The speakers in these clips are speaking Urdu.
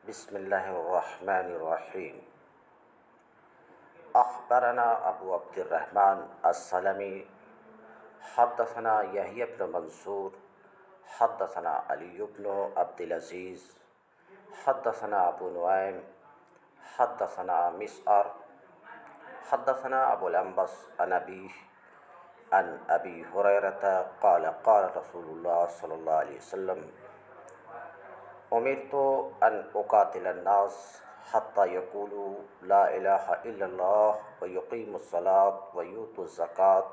بسم اللہ الرحمن الرحیم۔ اخبرنا ابو عبد الرحمن السلمی حدثنا یحیی بن منصور حدثنا علی بن عبد العزیز حدثنا ابو نعیم حدثنا مسعر حدثنا ابو الانبس عن ابیہ عن ابی ہریرۃ قال قال رسول اللہ صلی اللہ علیہ وسلم امرت ان اقاتل الناس حتى يقولوا لا الہ الا اللہ ويقيموا الصلاة ويؤتوا الزکاة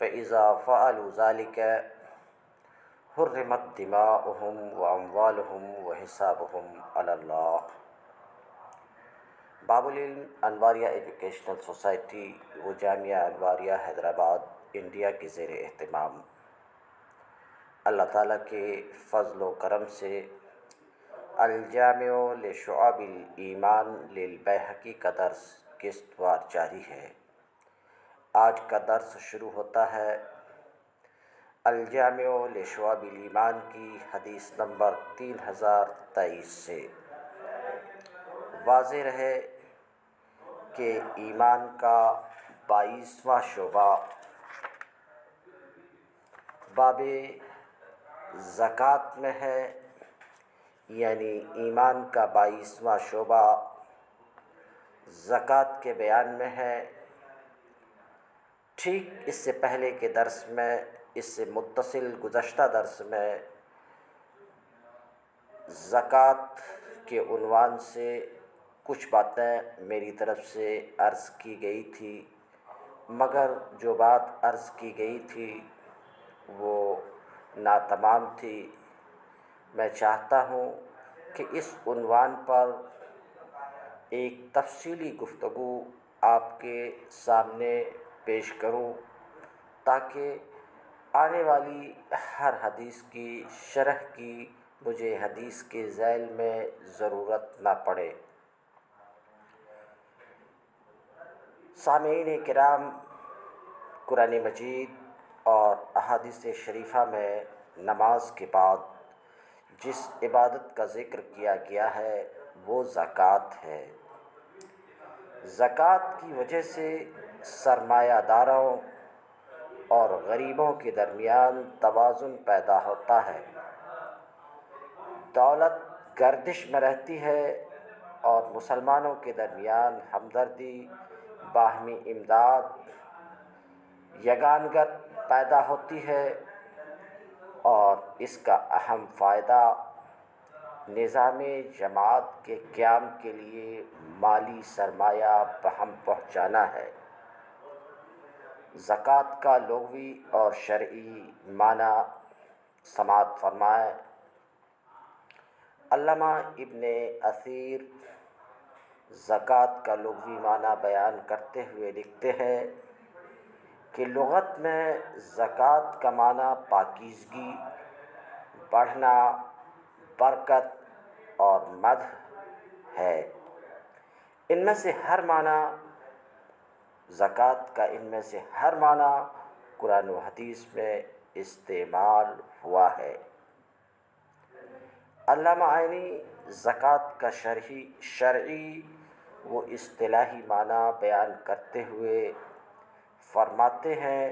فإذا فعلوا ذلك حرمت دماؤهم واموالهم وحسابهم على اللہ۔ باب العلم انواریہ ایجوکیشنل سوسائٹی و جامعہ انواریہ حیدرآباد انڈیا کے زیر اہتمام۔ اللہ تعالیٰ کے فضل و کرم سے الجامع لشعب الایمان للبیہقی کا درس قسط وار جاری ہے۔ آج کا درس شروع ہوتا ہے الجامع لشعب الایمان کی حدیث نمبر 3023 سے۔ واضح رہے کہ ایمان کا 22واں شعبہ باب زکوٰۃ میں ہے، یعنی ایمان کا 22واں شعبہ زکوٰۃ کے بیان میں ہے۔ ٹھیک اس سے پہلے کے درس میں، اس سے متصل گزشتہ درس میں زکوٰۃ کے عنوان سے کچھ باتیں میری طرف سے عرض کی گئی تھی، مگر جو بات عرض کی گئی تھی وہ ناتمام تھی۔ میں چاہتا ہوں کہ اس عنوان پر ایک تفصیلی گفتگو آپ کے سامنے پیش کروں تاکہ آنے والی ہر حدیث کی شرح کی مجھے حدیث کے ذیل میں ضرورت نہ پڑے۔ سامعین کرام، قرآن مجید اور احادیث شریفہ میں نماز کے بعد جس عبادت کا ذکر کیا گیا ہے وہ زکوٰۃ ہے۔ زکوٰۃ کی وجہ سے سرمایہ داروں اور غریبوں کے درمیان توازن پیدا ہوتا ہے، دولت گردش میں رہتی ہے اور مسلمانوں کے درمیان ہمدردی، باہمی امداد، یگانگت پیدا ہوتی ہے، اور اس کا اہم فائدہ نظام جماعت کے قیام کے لیے مالی سرمایہ بہم پہنچانا ہے۔ زکوٰۃ کا لغوی اور شرعی معنی سماعت فرمائیں۔ علامہ ابن اثیر زکوٰۃ کا لغوی معنی بیان کرتے ہوئے لکھتے ہیں کہ لغت میں زکوٰۃ کا معنی پاکیزگی، بڑھنا، برکت اور مدح ہے۔ ان میں سے ہر معنی زکوٰۃ کا قرآن و حدیث میں استعمال ہوا ہے۔ علامہ عینی زکوٰۃ کا شرعی و اصطلاحی معنی بیان کرتے ہوئے فرماتے ہیں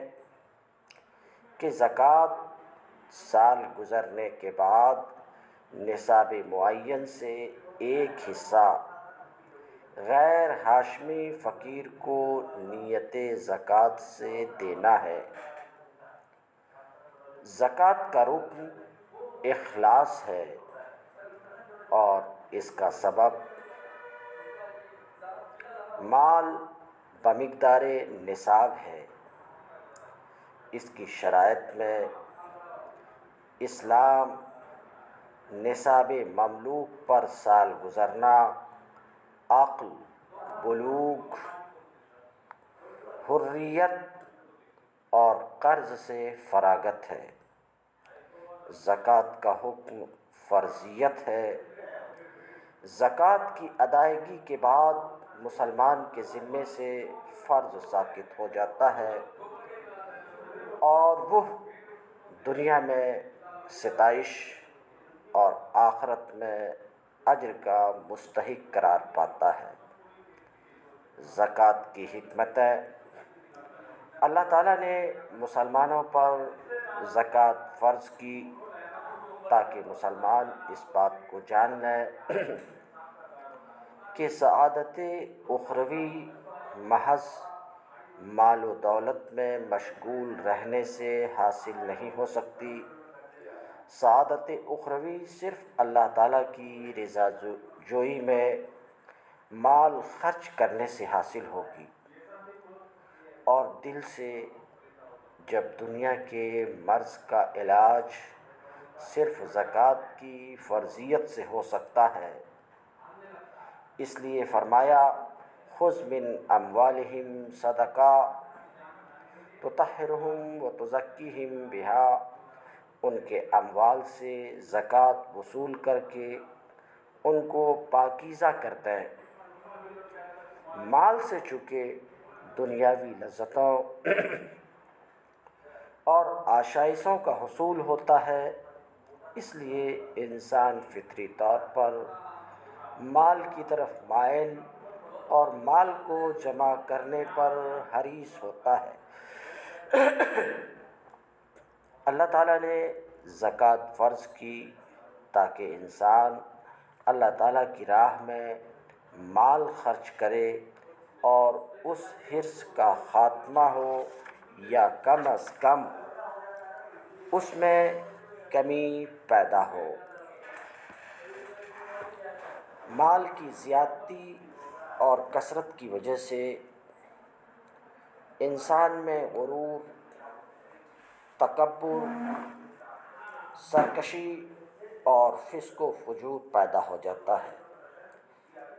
کہ زکوٰۃ سال گزرنے کے بعد نصاب معین سے ایک حصہ غیر ہاشمی فقیر کو نیت زکوٰۃ سے دینا ہے۔ زکوٰۃ کا رکن اخلاص ہے اور اس کا سبب مال بمقدار نصاب ہے۔ اس کی شرائط میں اسلام، نصاب مملوک پر سال گزرنا، عقل، بلوغ، حریت اور قرض سے فراغت ہے۔ زکوٰۃ کا حکم فرضیت ہے۔ زکوٰۃ کی ادائیگی کے بعد مسلمان کے ذمے سے فرض ساقط ہو جاتا ہے اور وہ دنیا میں ستائش اور آخرت میں اجر کا مستحق قرار پاتا ہے۔ زکوٰۃ کی حکمتیں: اللہ تعالیٰ نے مسلمانوں پر زکوٰۃ فرض کی تاکہ مسلمان اس بات کو جان لیں کہ سعادت اخروی محض مال و دولت میں مشغول رہنے سے حاصل نہیں ہو سکتی۔ سعادت اخروی صرف اللہ تعالیٰ کی رضا جوئی میں مال خرچ کرنے سے حاصل ہوگی، اور دل سے جب دنیا کے مرض کا علاج صرف زکوٰۃ کی فرضیت سے ہو سکتا ہے۔ اس لیے فرمایا، خذ من اموالہم صدقہ تطہرہم وتزکیہم بہا، ان کے اموال سے زکوٰۃ وصول کر کے ان کو پاکیزہ کر دیں۔ مال سے چونکہ دنیاوی لذتوں اور آشائشوں کا حصول ہوتا ہے، اس لیے انسان فطری طور پر مال کی طرف مائل اور مال کو جمع کرنے پر حریص ہوتا ہے۔ اللہ تعالیٰ نے زکوٰۃ فرض کی تاکہ انسان اللہ تعالیٰ کی راہ میں مال خرچ کرے اور اس حرص کا خاتمہ ہو، یا کم از کم اس میں کمی پیدا ہو۔ مال کی زیادتی اور کثرت کی وجہ سے انسان میں غرور، تکبر، سرکشی اور فسق و فجور پیدا ہو جاتا ہے۔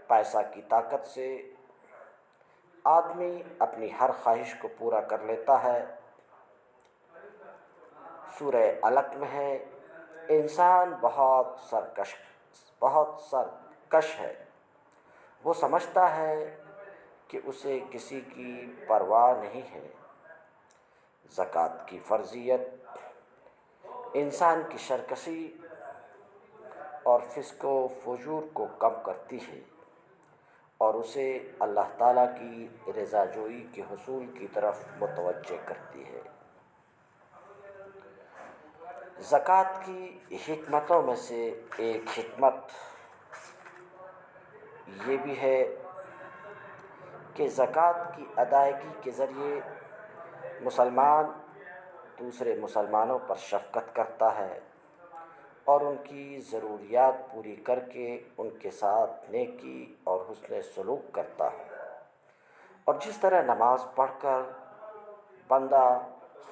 پیسہ کی طاقت سے آدمی اپنی ہر خواہش کو پورا کر لیتا ہے۔ سورہ علق میں ہے، انسان بہت سرکش ہے، وہ سمجھتا ہے کہ اسے کسی کی پرواہ نہیں ہے۔ زکوٰۃ کی فرضیت انسان کی سرکشی اور فسق و فجور کو کم کرتی ہے اور اسے اللہ تعالیٰ کی رضا جوئی کے حصول کی طرف متوجہ کرتی ہے۔ زکوٰۃ کی حکمتوں میں سے ایک حکمت یہ بھی ہے کہ زکوٰۃ کی ادائیگی کے ذریعے مسلمان دوسرے مسلمانوں پر شفقت کرتا ہے اور ان کی ضروریات پوری کر کے ان کے ساتھ نیکی اور حسن سلوک کرتا ہے۔ اور جس طرح نماز پڑھ کر بندہ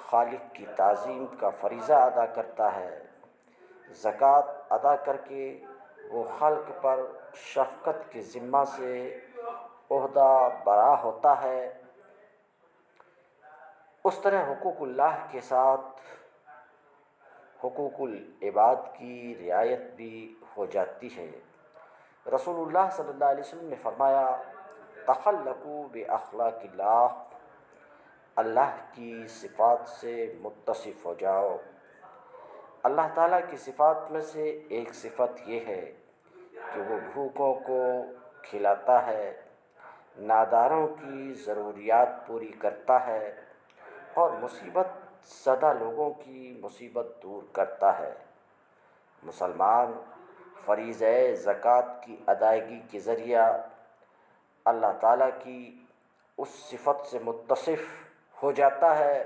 خالق کی تعظیم کا فریضہ ادا کرتا ہے، زکوٰۃ ادا کر کے وہ خلق پر شفقت کے ذمہ سے عہدہ برا ہوتا ہے، اس طرح حقوق اللہ کے ساتھ حقوق العباد کی رعایت بھی ہو جاتی ہے۔ رسول اللہ صلی اللہ علیہ وسلم نے فرمایا، تخلقوا باخلاق اللہ، اللہ کی صفات سے متصف ہو جاؤ۔ اللہ تعالیٰ کی صفات میں سے ایک صفت یہ ہے کہ وہ بھوکوں کو کھلاتا ہے، ناداروں کی ضروریات پوری کرتا ہے اور مصیبت زدہ لوگوں کی مصیبت دور کرتا ہے۔ مسلمان فریضہ زکوٰۃ کی ادائیگی کے ذریعہ اللہ تعالیٰ کی اس صفت سے متصف ہو جاتا ہے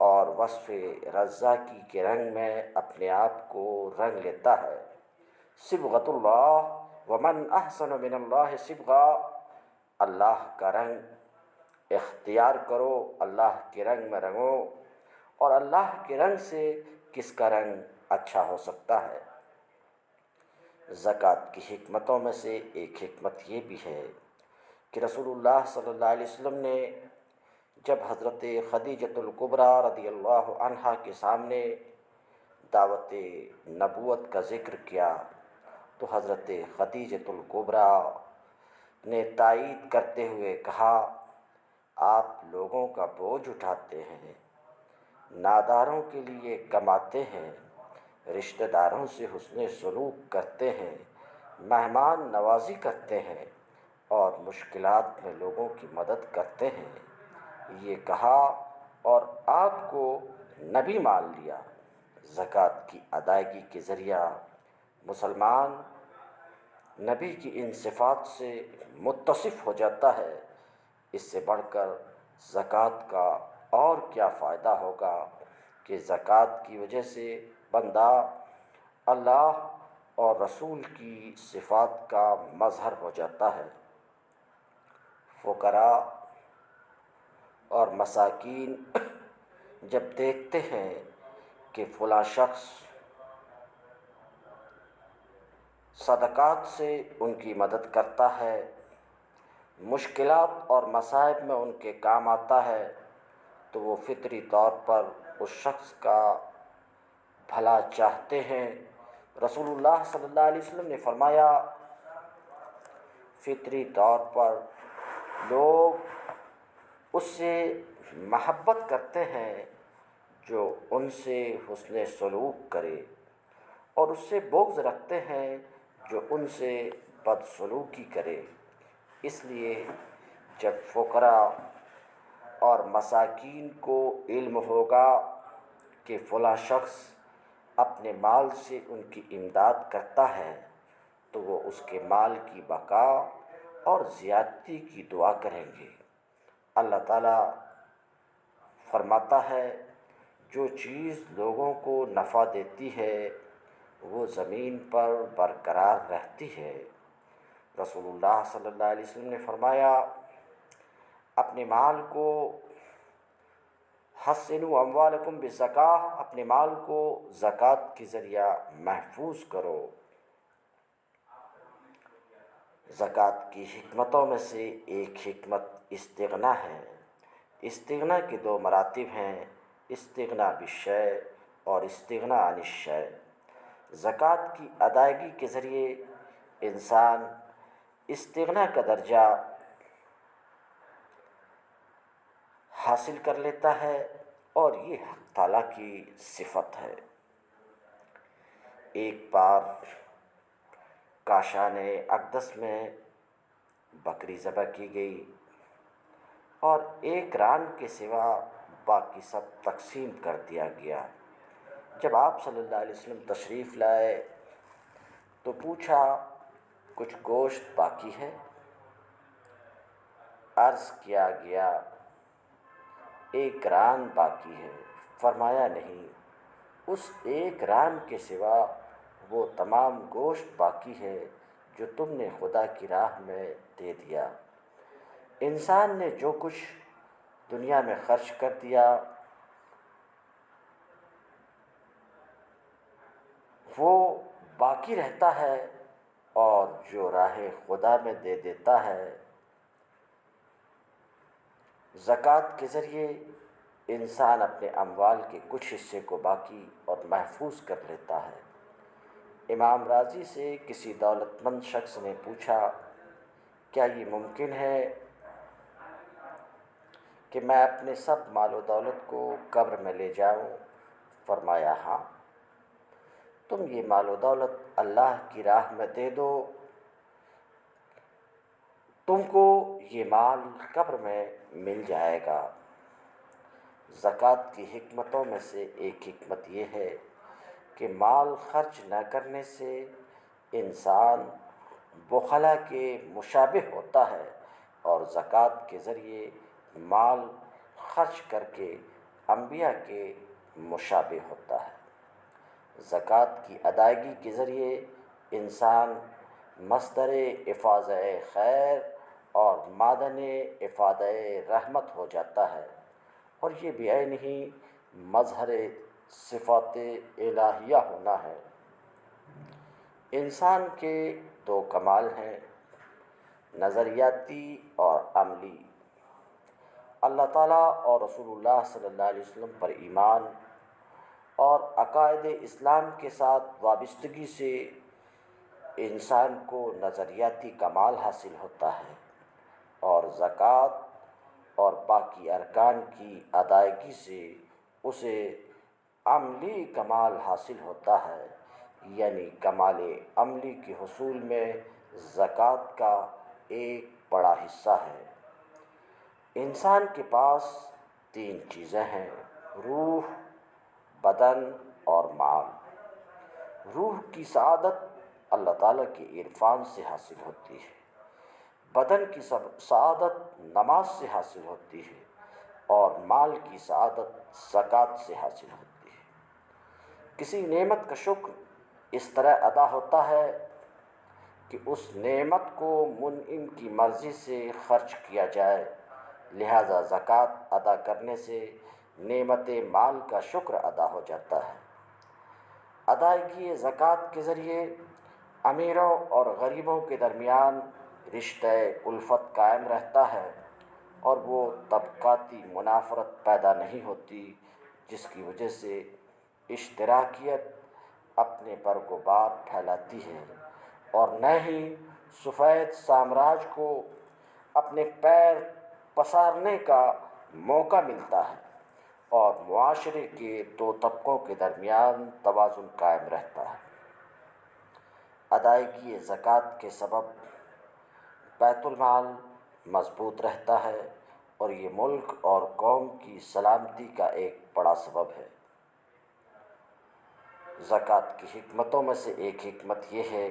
اور وصف رزاقی کے رنگ میں اپنے آپ کو رنگ لیتا ہے۔ صبغۃ اللہ ومن احسن من اللہ صبغہ، اللہ کا رنگ اختیار کرو، اللہ کے رنگ میں رنگو، اور اللہ کے رنگ سے کس کا رنگ اچھا ہو سکتا ہے۔ زکوٰۃ کی حکمتوں میں سے ایک حکمت یہ بھی ہے کہ رسول اللہ صلی اللہ علیہ وسلم نے جب حضرت خدیجۃ الکبریٰ رضی اللہ عنہا کے سامنے دعوت نبوت کا ذکر کیا تو حضرت خدیجۃ الکبریٰ نے تائید کرتے ہوئے کہا، آپ لوگوں کا بوجھ اٹھاتے ہیں، ناداروں کے لیے کماتے ہیں، رشتہ داروں سے حسن سلوک کرتے ہیں، مہمان نوازی کرتے ہیں اور مشکلات میں لوگوں کی مدد کرتے ہیں۔ یہ کہا اور آپ کو نبی مان لیا۔ زکوٰۃ کی ادائیگی کے ذریعہ مسلمان نبی کی ان صفات سے متصف ہو جاتا ہے۔ اس سے بڑھ کر زکوٰۃ کا اور کیا فائدہ ہوگا کہ زکوٰۃ کی وجہ سے بندہ اللہ اور رسول کی صفات کا مظہر ہو جاتا ہے۔ فقراء اور مساکین جب دیکھتے ہیں کہ فلاں شخص صدقات سے ان کی مدد کرتا ہے، مشکلات اور مصائب میں ان کے کام آتا ہے، تو وہ فطری طور پر اس شخص کا بھلا چاہتے ہیں۔ رسول اللہ صلی اللہ علیہ وسلم نے فرمایا، فطری طور پر لوگ اس سے محبت کرتے ہیں جو ان سے حسن سلوک کرے، اور اس سے بغض رکھتے ہیں جو ان سے بدسلوکی کرے۔ اس لیے جب فقراء اور مساکین کو علم ہوگا کہ فلاں شخص اپنے مال سے ان کی امداد کرتا ہے، تو وہ اس کے مال کی بقا اور زیادتی کی دعا کریں گے۔ اللہ تعالیٰ فرماتا ہے، جو چیز لوگوں کو نفع دیتی ہے وہ زمین پر برقرار رہتی ہے۔ رسول اللہ صلی اللہ علیہ وسلم نے فرمایا، اپنے مال کو حسنوا اموالکم بالزکاۃ، اپنے مال کو زکوٰۃ کے ذریعہ محفوظ کرو۔ زکوٰۃ کی حکمتوں میں سے ایک حکمت استغنا ہے۔ استغنا کے دو مراتب ہیں، استغنا بالشیء اور استغنا عن الشیء۔ زکوٰۃ کی ادائیگی کے ذریعے انسان استغنا کا درجہ حاصل کر لیتا ہے، اور یہ حق تعالیٰ کی صفت ہے۔ ایک بار کاشان اقدس میں بکری ذبح کی گئی اور ایک ران کے سوا باقی سب تقسیم کر دیا گیا۔ جب آپ صلی اللہ علیہ وسلم تشریف لائے تو پوچھا، کچھ گوشت باقی ہے؟ عرض کیا گیا، ایک ران باقی ہے۔ فرمایا، نہیں، اس ایک ران کے سوا وہ تمام گوشت باقی ہے جو تم نے خدا کی راہ میں دے دیا۔ انسان نے جو کچھ دنیا میں خرچ کر دیا وہ باقی رہتا ہے، اور جو راہ خدا میں دے دیتا ہے زکوٰۃ کے ذریعے، انسان اپنے اموال کے کچھ حصے کو باقی اور محفوظ کر لیتا ہے۔ امام راضی سے کسی دولت مند شخص نے پوچھا، کیا یہ ممکن ہے کہ میں اپنے سب مال و دولت کو قبر میں لے جاؤں؟ فرمایا، ہاں، تم یہ مال و دولت اللہ کی راہ میں دے دو، تم کو یہ مال قبر میں مل جائے گا۔ زکوٰۃ کی حکمتوں میں سے ایک حکمت یہ ہے کہ مال خرچ نہ کرنے سے انسان بخلا کے مشابہ ہوتا ہے، اور زکوٰۃ کے ذریعے مال خرچ کر کے انبیاء کے مشابہ ہوتا ہے۔ زکوٰۃ کی ادائیگی کے ذریعے انسان مصدر افاضہ خیر اور معدن افادہ رحمت ہو جاتا ہے، اور یہ بعین ہی مظہر صفات الہیہ ہونا ہے۔ انسان کے دو کمال ہیں، نظریاتی اور عملی۔ اللہ تعالیٰ اور رسول اللہ صلی اللہ علیہ وسلم پر ایمان اور عقائد اسلام کے ساتھ وابستگی سے انسان کو نظریاتی کمال حاصل ہوتا ہے، اور زکوٰۃ اور باقی ارکان کی ادائیگی سے اسے عملی کمال حاصل ہوتا ہے۔ یعنی کمال عملی کے حصول میں زکوٰۃ کا ایک بڑا حصہ ہے۔ انسان کے پاس تین چیزیں ہیں: روح، بدن اور مال۔ روح کی سعادت اللہ تعالیٰ کے عرفان سے حاصل ہوتی ہے، بدن کی سعادت نماز سے حاصل ہوتی ہے، اور مال کی سعادت زکوٰۃ سے حاصل ہوتی ہے۔ کسی نعمت کا شکر اس طرح ادا ہوتا ہے کہ اس نعمت کو منعم کی مرضی سے خرچ کیا جائے، لہذا زکوٰۃ ادا کرنے سے نعمت مال کا شکر ادا ہو جاتا ہے۔ ادائیگی زکوٰۃ کے ذریعے امیروں اور غریبوں کے درمیان رشتہ الفت قائم رہتا ہے اور وہ طبقاتی منافرت پیدا نہیں ہوتی جس کی وجہ سے اشتراکیت اپنے پر غبار پھیلاتی ہے، اور نہ ہی سفید سامراج کو اپنے پیر پسارنے کا موقع ملتا ہے، اور معاشرے کے دو طبقوں کے درمیان توازن قائم رہتا ہے۔ ادائیگی زکوٰۃ کے سبب بیت المال مضبوط رہتا ہے، اور یہ ملک اور قوم کی سلامتی کا ایک بڑا سبب ہے۔ زکوٰۃ کی حکمتوں میں سے ایک حکمت یہ ہے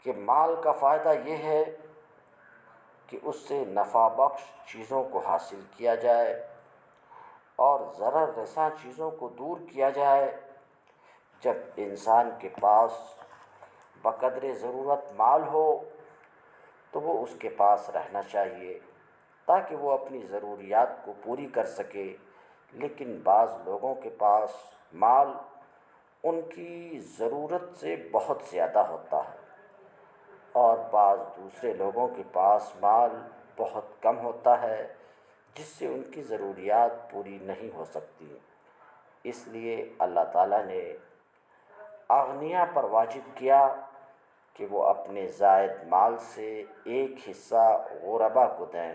کہ مال کا فائدہ یہ ہے کہ اس سے نفع بخش چیزوں کو حاصل کیا جائے اور ضرر رساں چیزوں کو دور کیا جائے۔ جب انسان کے پاس بقدر ضرورت مال ہو تو وہ اس کے پاس رہنا چاہیے تاکہ وہ اپنی ضروریات کو پوری کر سکے، لیکن بعض لوگوں کے پاس مال ان کی ضرورت سے بہت زیادہ ہوتا ہے، اور بعض دوسرے لوگوں کے پاس مال بہت کم ہوتا ہے جس سے ان کی ضروریات پوری نہیں ہو سکتی۔ اس لیے اللہ تعالیٰ نے اغنیاء پر واجب کیا کہ وہ اپنے زائد مال سے ایک حصہ غرباء کو دیں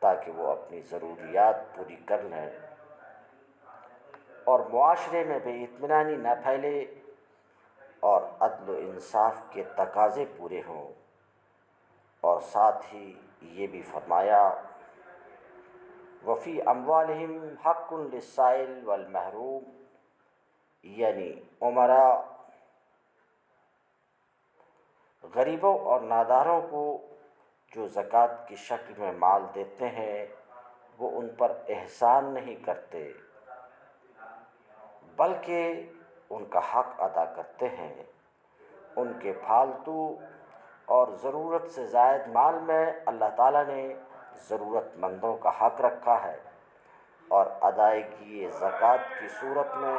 تاکہ وہ اپنی ضروریات پوری کر لیں اور معاشرے میں بے اطمینانی نہ پھیلے اور عدل و انصاف کے تقاضے پورے ہوں۔ اور ساتھ ہی یہ بھی فرمایا وفی اموالہم حق للسائل والمحروم، یعنی امراء غریبوں اور ناداروں کو جو زکوٰۃ کی شکل میں مال دیتے ہیں وہ ان پر احسان نہیں کرتے بلکہ ان کا حق ادا کرتے ہیں۔ ان کے فالتو اور ضرورت سے زائد مال میں اللہ تعالیٰ نے ضرورت مندوں کا حق رکھا ہے، اور ادائیگی زکوٰۃ کی صورت میں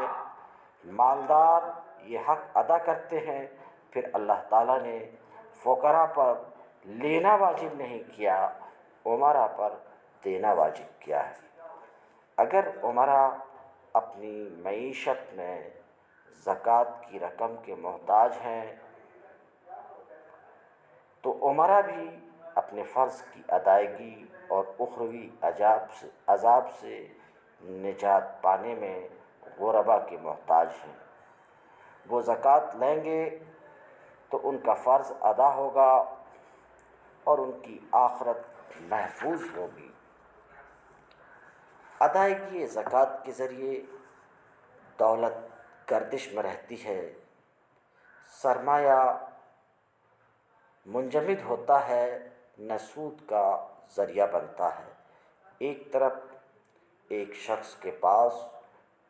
مالدار یہ حق ادا کرتے ہیں، پھر اللہ تعالیٰ نے فقراء پر لینا واجب نہیں کیا، امراء پر دینا واجب کیا ہے۔ اگر امراء اپنی معیشت میں زکوٰۃ کی رقم کے محتاج ہیں تو امراء بھی اپنے فرض کی ادائیگی اور اخروی عذاب سے نجات پانے میں غرباء کے محتاج ہیں۔ وہ زکوٰۃ لیں گے تو ان کا فرض ادا ہوگا اور ان کی آخرت محفوظ ہوگی۔ ادائیگی زکوٰۃ کے ذریعے دولت گردش میں رہتی ہے، سرمایہ منجمد ہوتا ہے، نہ سود کا ذریعہ بنتا ہے۔ ایک طرف ایک شخص کے پاس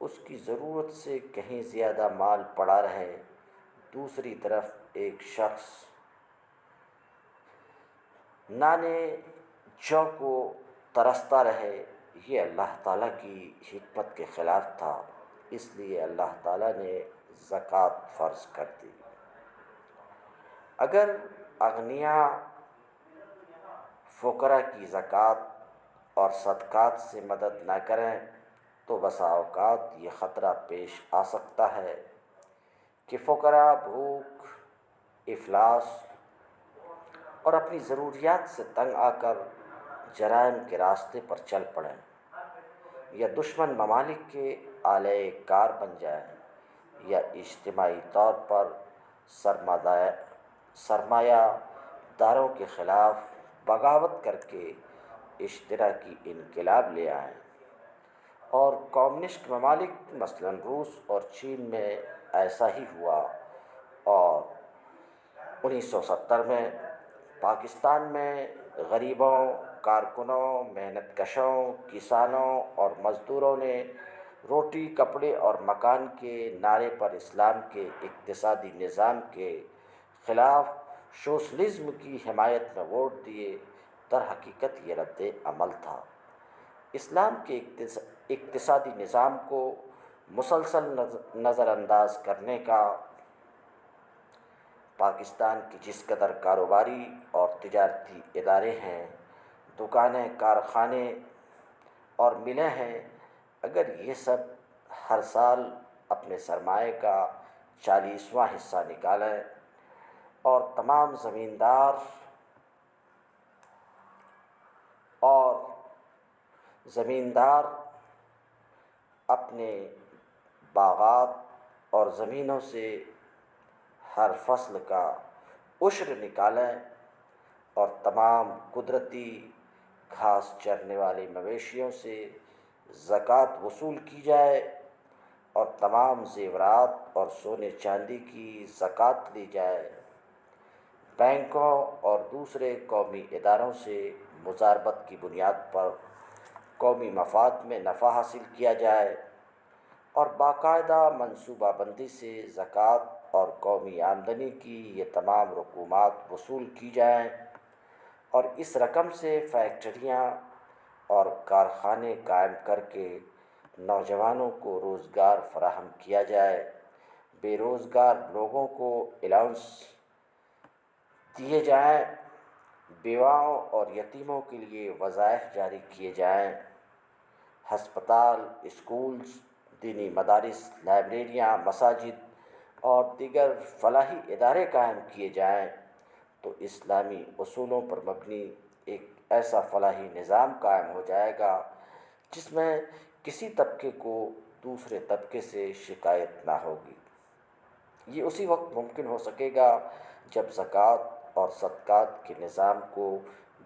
اس کی ضرورت سے کہیں زیادہ مال پڑا رہے، دوسری طرف ایک شخص نانے جو کو ترستا رہے، یہ اللہ تعالیٰ کی حکمت کے خلاف تھا، اس لیے اللہ تعالیٰ نے زکوٰۃ فرض کر دی۔ اگر اغنیاء فقراء کی زکوٰۃ اور صدقات سے مدد نہ کریں تو بسا اوقات یہ خطرہ پیش آ سکتا ہے کہ فقراء بھوک، افلاس اور اپنی ضروریات سے تنگ آ کر جرائم کے راستے پر چل پڑیں یا دشمن ممالک کے آلۂ کار بن جائیں، یا اجتماعی طور پر سرمایہ داروں کے خلاف بغاوت کر کے اشتراکی انقلاب لے آئیں، اور کمیونسٹ ممالک مثلاً روس اور چین میں ایسا ہی ہوا، اور 1970 میں پاکستان میں غریبوں، کارکنوں، محنت کشوں، کسانوں اور مزدوروں نے روٹی، کپڑے اور مکان کے نعرے پر اسلام کے اقتصادی نظام کے خلاف سوشلزم کی حمایت میں ووٹ دیے۔ در حقیقت یہ رد عمل تھا۔ اسلام کے اقتصادی نظام کو مسلسل نظر انداز کرنے کا پاکستان کی جس قدر کاروباری اور تجارتی ادارے ہیں، دکانیں، کارخانے اور ملیں ہیں، اگر یہ سب ہر سال اپنے سرمایے کا 40واں حصہ نکالیں اور زمیندار اپنے باغات اور زمینوں سے ہر فصل کا عشر نکالیں اور تمام قدرتی گھاس چرنے والے مویشیوں سے زکوٰۃ وصول کی جائے اور تمام زیورات اور سونے چاندی کی زکوٰۃ لی جائے، بینکوں اور دوسرے قومی اداروں سے مضاربت کی بنیاد پر قومی مفاد میں نفع حاصل کیا جائے، اور باقاعدہ منصوبہ بندی سے زکوٰۃ اور قومی آمدنی کی یہ تمام رقومات وصول کی جائیں، اور اس رقم سے فیکٹریاں اور کارخانے قائم کر کے نوجوانوں کو روزگار فراہم کیا جائے، بے روزگار لوگوں کو الاؤنس دیے جائیں، بیواؤں اور یتیموں کے لیے وظائف جاری کیے جائیں، ہسپتال، اسکولز، دینی مدارس، لائبریریاں، مساجد اور دیگر فلاحی ادارے قائم کیے جائیں، تو اسلامی اصولوں پر مبنی ایک ایسا فلاحی نظام قائم ہو جائے گا جس میں کسی طبقے کو دوسرے طبقے سے شکایت نہ ہوگی۔ یہ اسی وقت ممکن ہو سکے گا جب زکوٰۃ اور صدقات کے نظام کو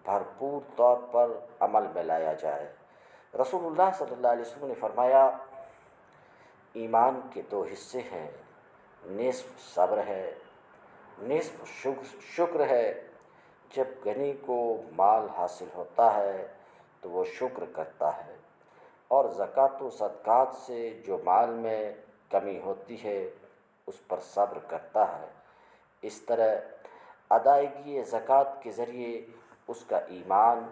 بھرپور طور پر عمل میں لایا جائے۔ رسول اللہ صلی اللہ علیہ وسلم نے فرمایا، ایمان کے 2 حصے ہیں، نصف صبر ہے، نصف شکر ہے۔ جب غنی کو مال حاصل ہوتا ہے تو وہ شکر کرتا ہے، اور زکوٰۃ و صدقات سے جو مال میں کمی ہوتی ہے اس پر صبر کرتا ہے۔ اس طرح ادائیگی زکوٰۃ کے ذریعے اس کا ایمان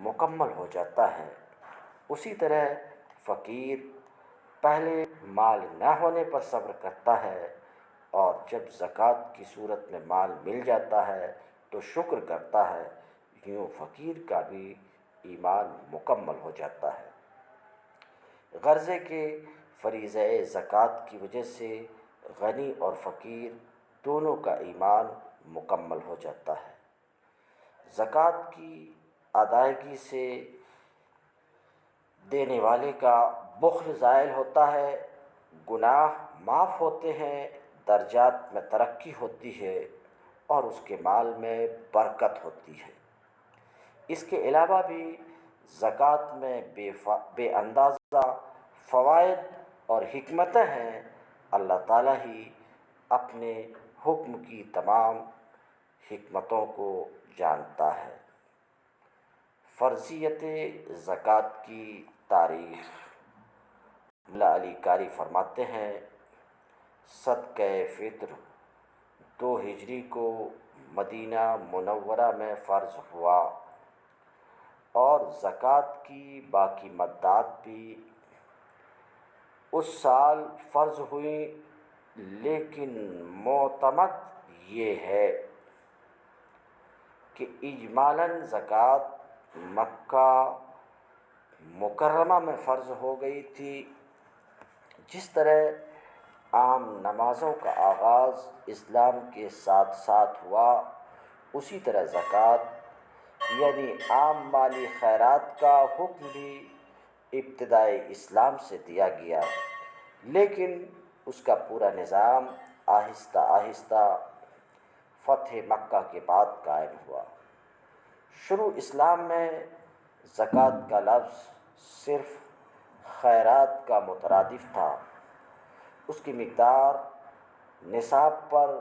مکمل ہو جاتا ہے۔ اسی طرح فقیر پہلے مال نہ ہونے پر صبر کرتا ہے، اور جب زکوٰۃ کی صورت میں مال مل جاتا ہے تو شکر کرتا ہے، یوں فقیر کا بھی ایمان مکمل ہو جاتا ہے۔ غرضے کہ فریضہ زکوٰۃ کی وجہ سے غنی اور فقیر دونوں کا ایمان مکمل ہو جاتا ہے۔ زکوٰۃ کی ادائیگی سے دینے والے کا بخل زائل ہوتا ہے، گناہ معاف ہوتے ہیں، درجات میں ترقی ہوتی ہے اور اس کے مال میں برکت ہوتی ہے۔ اس کے علاوہ بھی زکوٰۃ میں بے اندازہ فوائد اور حکمتیں ہیں۔ اللہ تعالیٰ ہی اپنے حکم کی تمام حکمتوں کو جانتا ہے۔ فرضیت زکوٰۃ کی تاریخ۔ ملا علی قاری فرماتے ہیں، صدقہ فطر 2 ہجری کو مدینہ منورہ میں فرض ہوا، اور زکوٰۃ کی باقی مدات بھی اس سال فرض ہوئیں، لیکن معتمد یہ ہے کہ اجمالاً زکوٰۃ مکہ مکرمہ میں فرض ہو گئی تھی۔ جس طرح عام نمازوں کا آغاز اسلام کے ساتھ ساتھ ہوا، اسی طرح زکوٰۃ یعنی عام مالی خیرات کا حکم بھی ابتدائے اسلام سے دیا گیا، لیکن اس کا پورا نظام آہستہ آہستہ فتح مکہ کے بعد قائم ہوا۔ شروع اسلام میں زکوٰۃ کا لفظ صرف خیرات کا مترادف تھا۔ اس کی مقدار، نصاب پر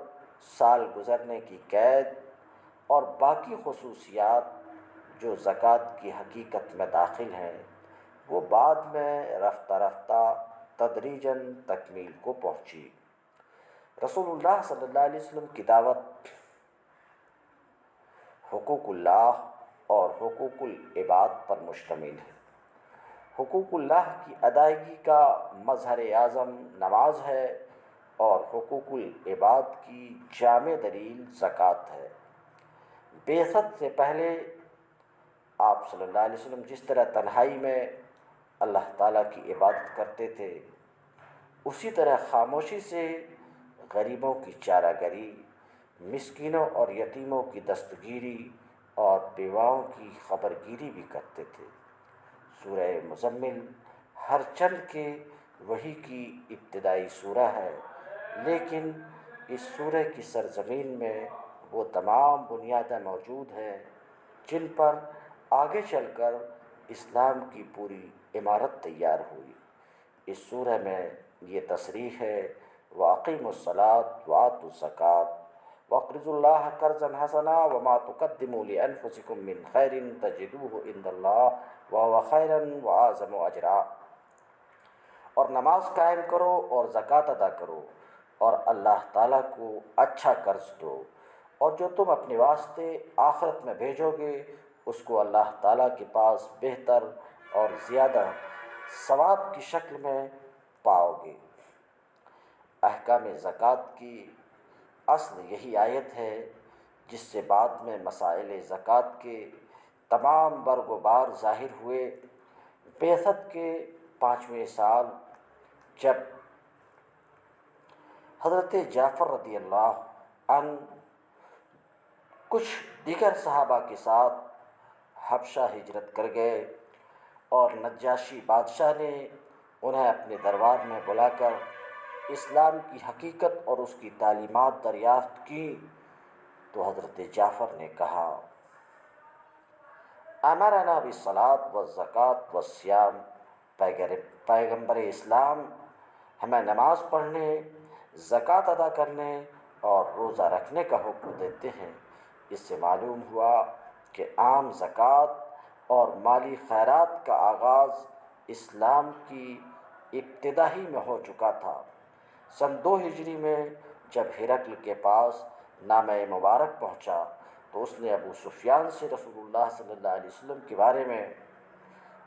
سال گزرنے کی قید اور باقی خصوصیات جو زکوٰۃ کی حقیقت میں داخل ہیں، وہ بعد میں رفتہ رفتہ تدریجاً تکمیل کو پہنچی۔ رسول اللہ صلی اللہ علیہ وسلم کی دعوت حقوق اللہ اور حقوق العباد پر مشتمل ہے۔ حقوق اللہ کی ادائیگی کا مظہر اعظم نماز ہے اور حقوق العباد کی جامع دلیل زکوٰۃ ہے۔ بعثت سے پہلے آپ صلی اللہ علیہ وسلم جس طرح تنہائی میں اللہ تعالیٰ کی عبادت کرتے تھے، اسی طرح خاموشی سے غریبوں کی چارہ گری، مسکینوں اور یتیموں کی دستگیری اور بیواؤں کی خبرگیری بھی کرتے تھے۔ سورہ مزمل ہر چند کے وحی کی ابتدائی سورہ ہے، لیکن اس سورہ کی سرزمین میں وہ تمام بنیادیں موجود ہیں جن پر آگے چل کر اسلام کی پوری عمارت تیار ہوئی۔ اس سورہ میں یہ تصریح ہے: وَأَقِیمُوا الصَّلَاةَ وَآتُوا الزَّکَاةَ وَاقْرِضُوا اللَّهَ قَرْضًا حَسَنًا وَمَا تُقَدِّمُوا لِأَنفُسِکُم مِّن خَیْرٍ تَجِدُوهُ عِندَ اللَّهِ وَهُوَ خَیْرًا وَأَعْظَمُ أَجْرًا۔ اور نماز قائم کرو اور زکوٰۃ ادا کرو اور اللہ تعالیٰ کو اچھا قرض دو، اور جو تم اپنے واسطے آخرت میں بھیجو گے اس کو اللہ تعالیٰ کے پاس بہتر اور زیادہ ثواب کی شکل میں پاؤ گے۔ احکام زکوٰۃ کی اصل یہی آیت ہے، جس سے بعد میں مسائل زکوٰۃ کے تمام برگ و بار ظاہر ہوئے۔ بعثت کے 5ویں سال جب حضرت جعفر رضی اللہ عنہ کچھ دیگر صحابہ کے ساتھ حبشہ ہجرت کر گئے اور نجاشی بادشاہ نے انہیں اپنے دربار میں بلا کر اسلام کی حقیقت اور اس کی تعلیمات دریافت کی، تو حضرت جعفر نے کہا: امرنا بالصلاۃ والزکوٰۃ والصیام، پیغمبر اسلام ہمیں نماز پڑھنے، زکوٰۃ ادا کرنے اور روزہ رکھنے کا حکم دیتے ہیں۔ اس سے معلوم ہوا کہ عام زکوٰۃ اور مالی خیرات کا آغاز اسلام کی ابتدا ہی میں ہو چکا تھا۔ سن 2 ہجری میں جب ہرقل کے پاس نامہ مبارک پہنچا تو اس نے ابو سفیان سے رسول اللہ صلی اللہ علیہ وسلم کے بارے میں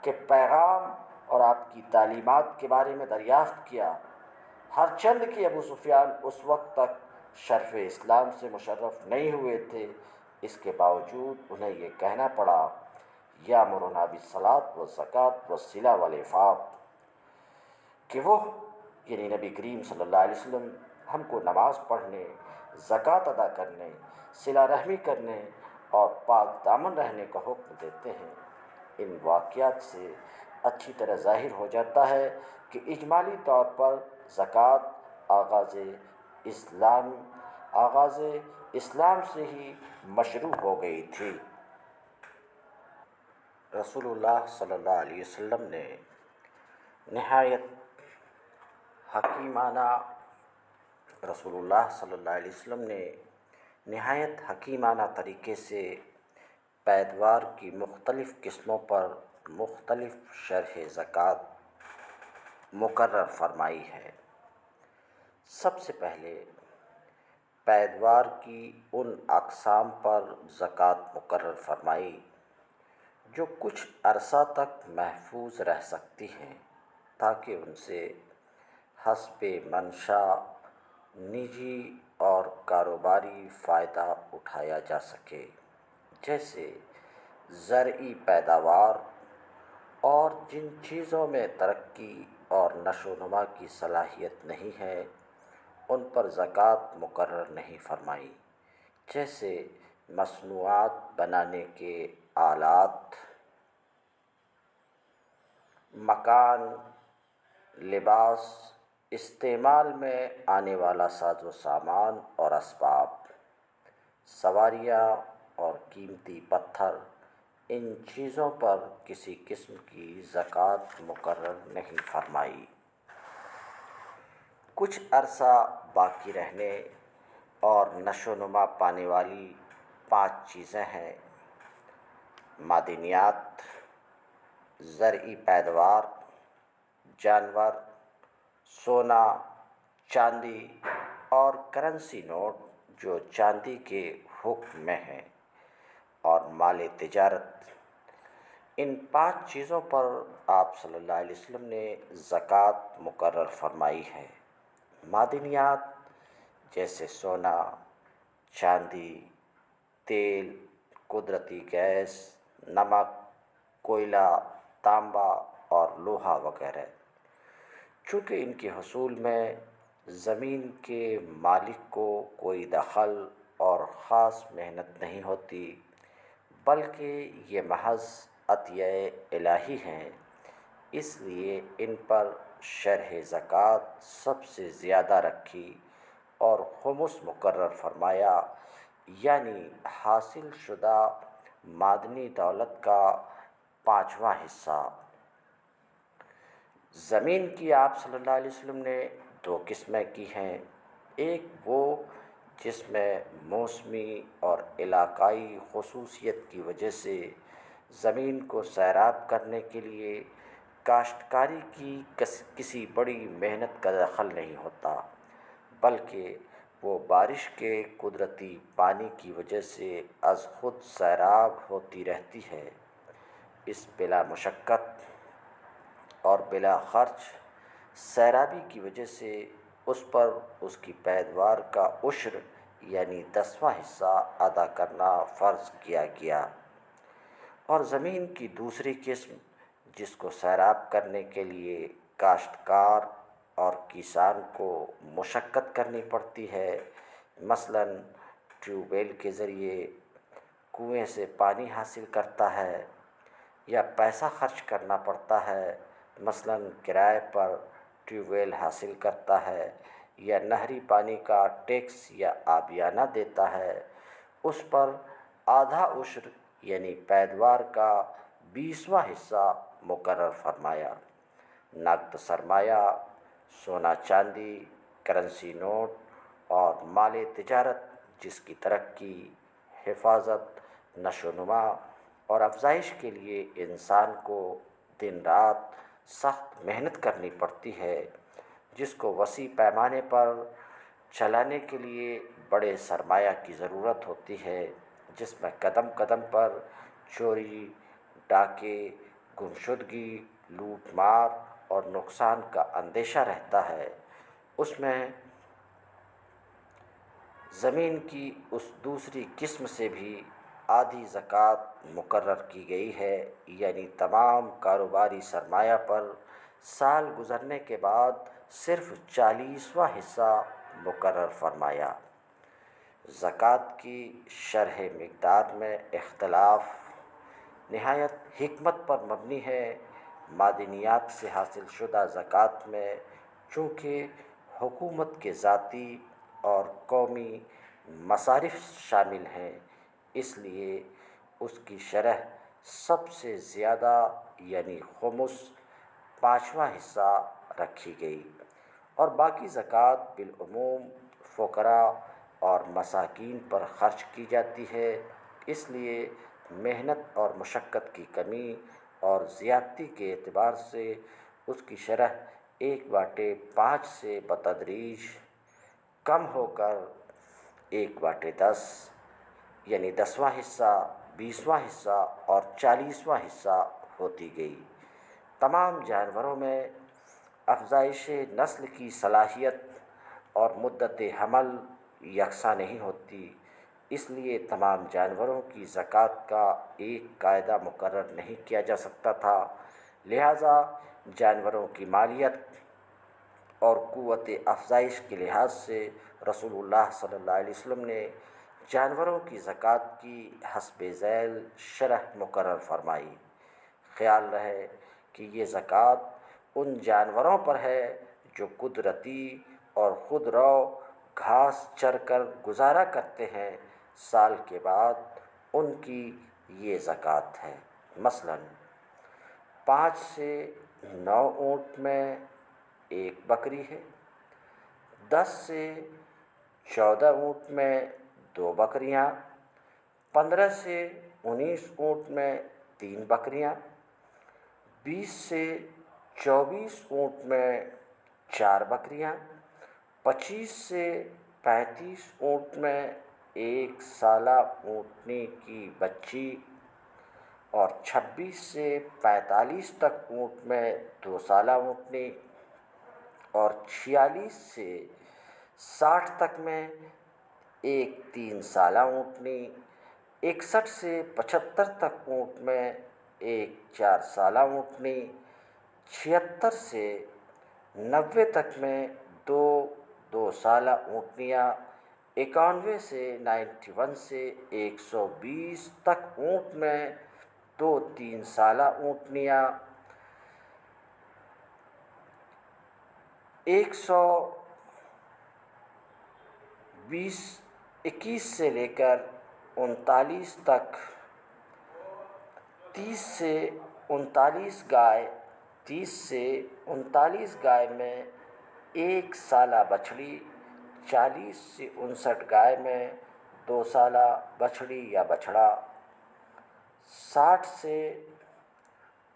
کہ پیغام اور آپ کی تعلیمات کے بارے میں دریافت کیا۔ ہر چند کہ ابو سفیان اس وقت تک شرف اسلام سے مشرف نہیں ہوئے تھے، اس کے باوجود انہیں یہ کہنا پڑا: یامرنا بالصلاۃ والزکوٰۃ والصلہ والعفاف، کہ وہ یعنی نبی کریم صلی اللہ علیہ وسلم ہم کو نماز پڑھنے، زکوٰۃ ادا کرنے، صلہ رحمی کرنے اور پاک دامن رہنے کا حکم دیتے ہیں۔ ان واقعات سے اچھی طرح ظاہر ہو جاتا ہے کہ اجمالی طور پر زکوٰۃ آغاز اسلام سے ہی مشروع ہو گئی تھی۔ رسول اللہ صلی اللہ علیہ وسلم نے نہایت حکیمانہ طریقے سے پیدوار کی مختلف قسموں پر مختلف شرح زکوٰۃ مقرر فرمائی ہے۔ سب سے پہلے پیدوار کی ان اقسام پر زکوٰۃ مقرر فرمائی جو کچھ عرصہ تک محفوظ رہ سکتی ہیں، تاکہ ان سے حسب منشا نجی اور کاروباری فائدہ اٹھایا جا سکے، جیسے زرعی پیداوار اور جن چیزوں میں ترقی اور نشو و نما کی صلاحیت نہیں ہے ان پر زکوٰۃ مقرر نہیں فرمائی، جیسے مصنوعات بنانے کے آلات، مکان، لباس، استعمال میں آنے والا ساز و سامان اور اسباب، سواریاں اور قیمتی پتھر، ان چیزوں پر کسی قسم کی زکوٰۃ مقرر نہیں فرمائی۔ کچھ عرصہ باقی رہنے اور نشو و نما پانے والی 5 چیزیں ہیں: معدنیات، زرعی پیداوار، جانور، سونا، چاندی اور کرنسی نوٹ جو چاندی کے حکم میں ہیں، اور مال تجارت۔ ان 5 چیزوں پر آپ صلی اللہ علیہ وسلم نے زکوٰۃ مقرر فرمائی ہے۔ معدنیات جیسے سونا، چاندی، تیل، قدرتی گیس، نمک، کوئلہ، تانبا اور لوہا وغیرہ، چونکہ ان کے حصول میں زمین کے مالک کو کوئی دخل اور خاص محنت نہیں ہوتی، بلکہ یہ محض عطیہ الہی ہیں، اس لیے ان پر شرح زکوٰۃ سب سے زیادہ رکھی اور خمس مقرر فرمایا، یعنی حاصل شدہ معدنی دولت کا 5واں حصہ۔ زمین کی آپ صلی اللہ علیہ وسلم نے 2 قسمیں کی ہیں: ایک وہ جس میں موسمی اور علاقائی خصوصیت کی وجہ سے زمین کو سیراب کرنے کے لیے کاشتکاری کی کسی بڑی محنت کا دخل نہیں ہوتا، بلکہ وہ بارش کے قدرتی پانی کی وجہ سے از خود سیراب ہوتی رہتی ہے۔ اس بلا مشقت اور بلا خرچ سیرابی کی وجہ سے اس پر اس کی پیداوار کا عشر یعنی 10واں حصہ ادا کرنا فرض کیا گیا۔ اور زمین کی دوسری قسم جس کو سیراب کرنے کے لیے کاشتکار اور کسان کو مشقت کرنی پڑتی ہے، مثلاً ٹیوب ویل کے ذریعے کنویں سے پانی حاصل کرتا ہے، یا پیسہ خرچ کرنا پڑتا ہے، مثلاً کرائے پر ٹیوب ویل حاصل کرتا ہے، یا نہری پانی کا ٹیکس یا عابیانہ دیتا ہے، اس پر آدھا عشر یعنی پیداوار کا 20واں حصہ مقرر فرمایا۔ نقد سرمایہ، سونا چاندی، کرنسی نوٹ اور مال تجارت جس کی ترقی، حفاظت، نشو و نما اور افزائش کے لیے انسان کو دن رات سخت محنت کرنی پڑتی ہے، جس کو وسیع پیمانے پر چلانے کے لیے بڑے سرمایہ کی ضرورت ہوتی ہے، جس میں قدم قدم پر چوری، ڈاکے، گمشدگی، لوٹ مار اور نقصان کا اندیشہ رہتا ہے، اس میں زمین کی اس دوسری قسم سے بھی آدھی زکوٰۃ مقرر کی گئی ہے، یعنی تمام کاروباری سرمایہ پر سال گزرنے کے بعد صرف 40واں حصہ مقرر فرمایا۔ زکوٰۃ کی شرح مقدار میں اختلاف نہایت حکمت پر مبنی ہے۔ معدنیات سے حاصل شدہ زکوٰۃ میں چونکہ حکومت کے ذاتی اور قومی مصارف شامل ہیں، اس لیے اس کی شرح سب سے زیادہ یعنی خمس 5واں حصہ رکھی گئی، اور باقی زکوٰۃ بالعموم فقراء اور مساکین پر خرچ کی جاتی ہے، اس لیے محنت اور مشقت کی کمی اور زیادتی کے اعتبار سے اس کی شرح 1/5 سے بتدریج کم ہو کر 1/10 یعنی 10واں حصہ، 20واں حصہ اور 40واں حصہ ہوتی گئی۔ تمام جانوروں میں افزائش نسل کی صلاحیت اور مدت حمل یکساں نہیں ہوتی، اس لیے تمام جانوروں کی زکوٰۃ کا ایک قاعدہ مقرر نہیں کیا جا سکتا تھا، لہٰذا جانوروں کی مالیت اور قوت افزائش کے لحاظ سے رسول اللہ صلی اللہ علیہ وسلم نے جانوروں کی زکوٰۃ کی حسب ذیل شرح مقرر فرمائی۔ خیال رہے کہ یہ زکوٰۃ ان جانوروں پر ہے جو قدرتی اور خود رو گھاس چر کر گزارا کرتے ہیں، سال کے بعد ان کی یہ زکوٰۃ ہے۔ مثلاً 5 سے 9 اونٹ میں 1 بکری ہے، 10 سے 14 اونٹ میں 2 بکریاں، 15 سے 19 اونٹ میں 3 بکریاں، 20 سے 24 اونٹ میں 4 بکریاں، 25 سے 35 اونٹ میں 1 سالہ اونٹنی کی بچی، اور 26 سے 45 تک اونٹ میں 2 سالہ اونٹنی، اور 46 سے 60 تک میں 1 3 سالہ اونٹنی، 61 سے 75 تک اونٹ میں 1 4 سالہ اونٹنی، 76 سے 90 تک میں 2 2 سالہ اونٹنیاں، 91 سے 91 سے 120 تک اونٹ میں 2 3 سالہ اونٹنیاں، 121 سے لے کر 39 تک 30 سے 39 گائے، 30 سے 39 گائے میں 1 سالہ بچڑی، 40 سے 59 گائے میں 2 سالہ بچڑی یا بچڑا، 60 سے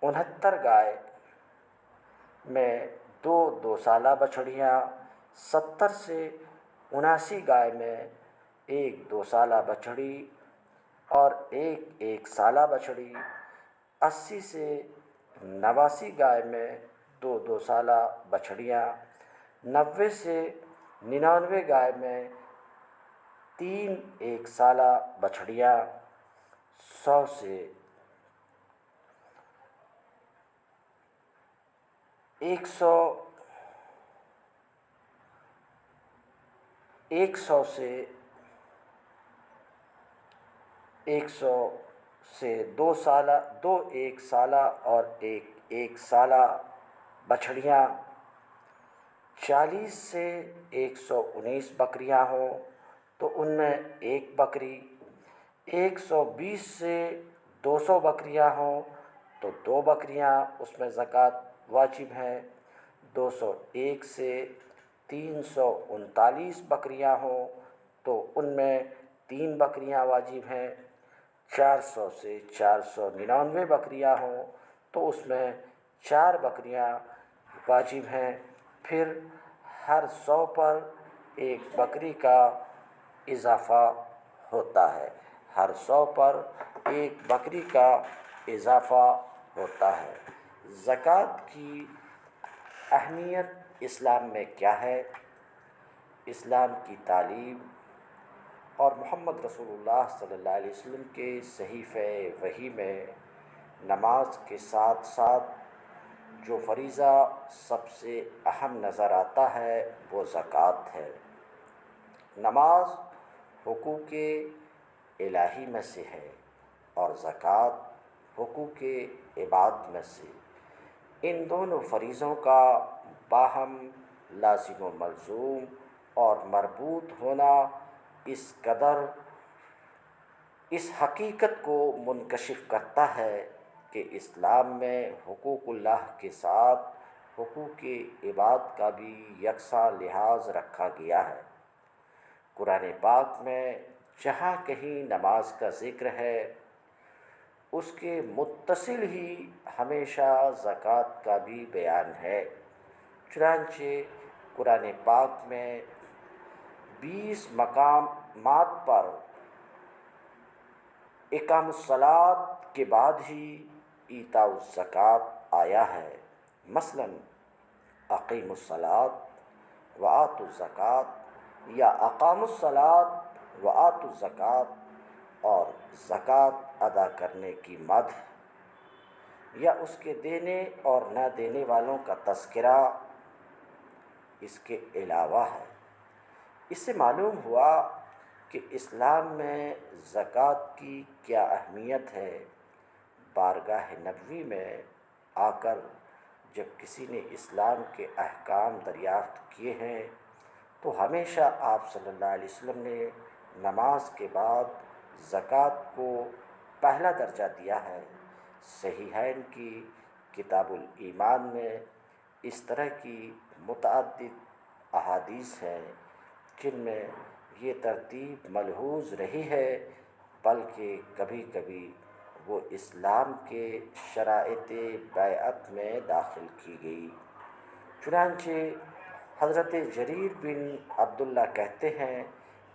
69 گائے میں 2 2 سالہ بچڑیاں، 70 سے 79 گائے میں 1 2 سالہ بچڑی اور 1 1 سالہ بچڑی، 80 سے 89 گائے میں 2 2 سالہ بچڑیاں، 90 سے 99 گائے میں 3 1 سالہ بچڑیاں، 100 سے 100 سے 2 سالہ 2 1 سالہ اور 1 1 سالہ بچڑیاں، 40 سے 119 بکریاں ہوں تو ان میں 1 بکری، 120 سے 200 بکریاں ہوں تو 2 بکریاں اس میں زکوٰۃ واجب ہے، 201 سے 339 بکریاں ہوں تو ان میں 3 بکریاں واجب ہیں، 400 سے 499 بکریاں ہوں تو اس میں 4 بکریاں واجب ہیں، پھر ہر 100 پر 1 بکری کا اضافہ ہوتا ہے، ہر 100 پر 1 بکری کا اضافہ ہوتا ہے۔ زکوٰۃ کی اہمیت اسلام میں کیا ہے؟ اسلام کی تعلیم اور محمد رسول اللہ صلی اللہ علیہ وسلم کے صحیفہ وحی میں نماز کے ساتھ ساتھ جو فریضہ سب سے اہم نظر آتا ہے وہ زکوٰۃ ہے۔ نماز حقوق الہی میں سے ہے اور زکوٰۃ حقوق عباد میں سے۔ ان دونوں فریضوں کا باہم لازم و ملزوم اور مربوط ہونا اس قدر اس حقیقت کو منکشف کرتا ہے کہ اسلام میں حقوق اللہ کے ساتھ حقوق عباد کا بھی یکساں لحاظ رکھا گیا ہے۔ قرآن پاک میں جہاں کہیں نماز کا ذکر ہے اس کے متصل ہی ہمیشہ زکوٰۃ کا بھی بیان ہے، چنانچہ قرآن پاک میں 20 مقامات پر اقام الصلاۃ کے بعد ہی ایتاء الزکوٰۃ آیا ہے۔ مثلاً اقیموا الصلاۃ وآتوا الزکوٰۃ یا اقاموا الصلاۃ وآتوا الزکوٰۃ، اور زکوٰۃ ادا کرنے کی مدح یا اس کے دینے اور نہ دینے والوں کا تذکرہ اس کے علاوہ ہے۔ اس سے معلوم ہوا کہ اسلام میں زکوٰۃ کی کیا اہمیت ہے۔ بارگاہ نبوی میں آ کر جب کسی نے اسلام کے احکام دریافت کیے ہیں تو ہمیشہ آپ صلی اللہ علیہ وسلم نے نماز کے بعد زکوٰۃ کو پہلا درجہ دیا ہے۔ صحیحین کی کتاب الایمان میں اس طرح کی متعدد احادیث ہیں جن میں یہ ترتیب ملحوظ رہی ہے، بلکہ کبھی کبھی وہ اسلام کے شرائط بیعت میں داخل کی گئی۔ چنانچہ حضرت جریر بن عبداللہ کہتے ہیں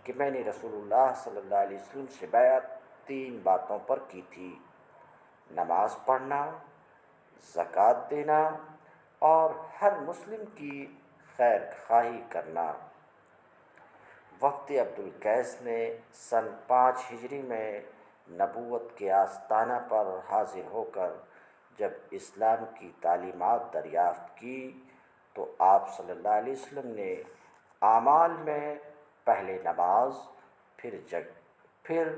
کہ میں نے رسول اللہ صلی اللہ علیہ وسلم سے بیعت 3 باتوں پر کی تھی: نماز پڑھنا، زکوٰۃ دینا اور ہر مسلم کی خیر خواہی کرنا۔ وفد عبدالقیس نے سن 5 ہجری میں نبوت کے آستانہ پر حاضر ہو کر جب اسلام کی تعلیمات دریافت کی تو آپ صلی اللہ علیہ وسلم نے اعمال میں پہلے نماز پھر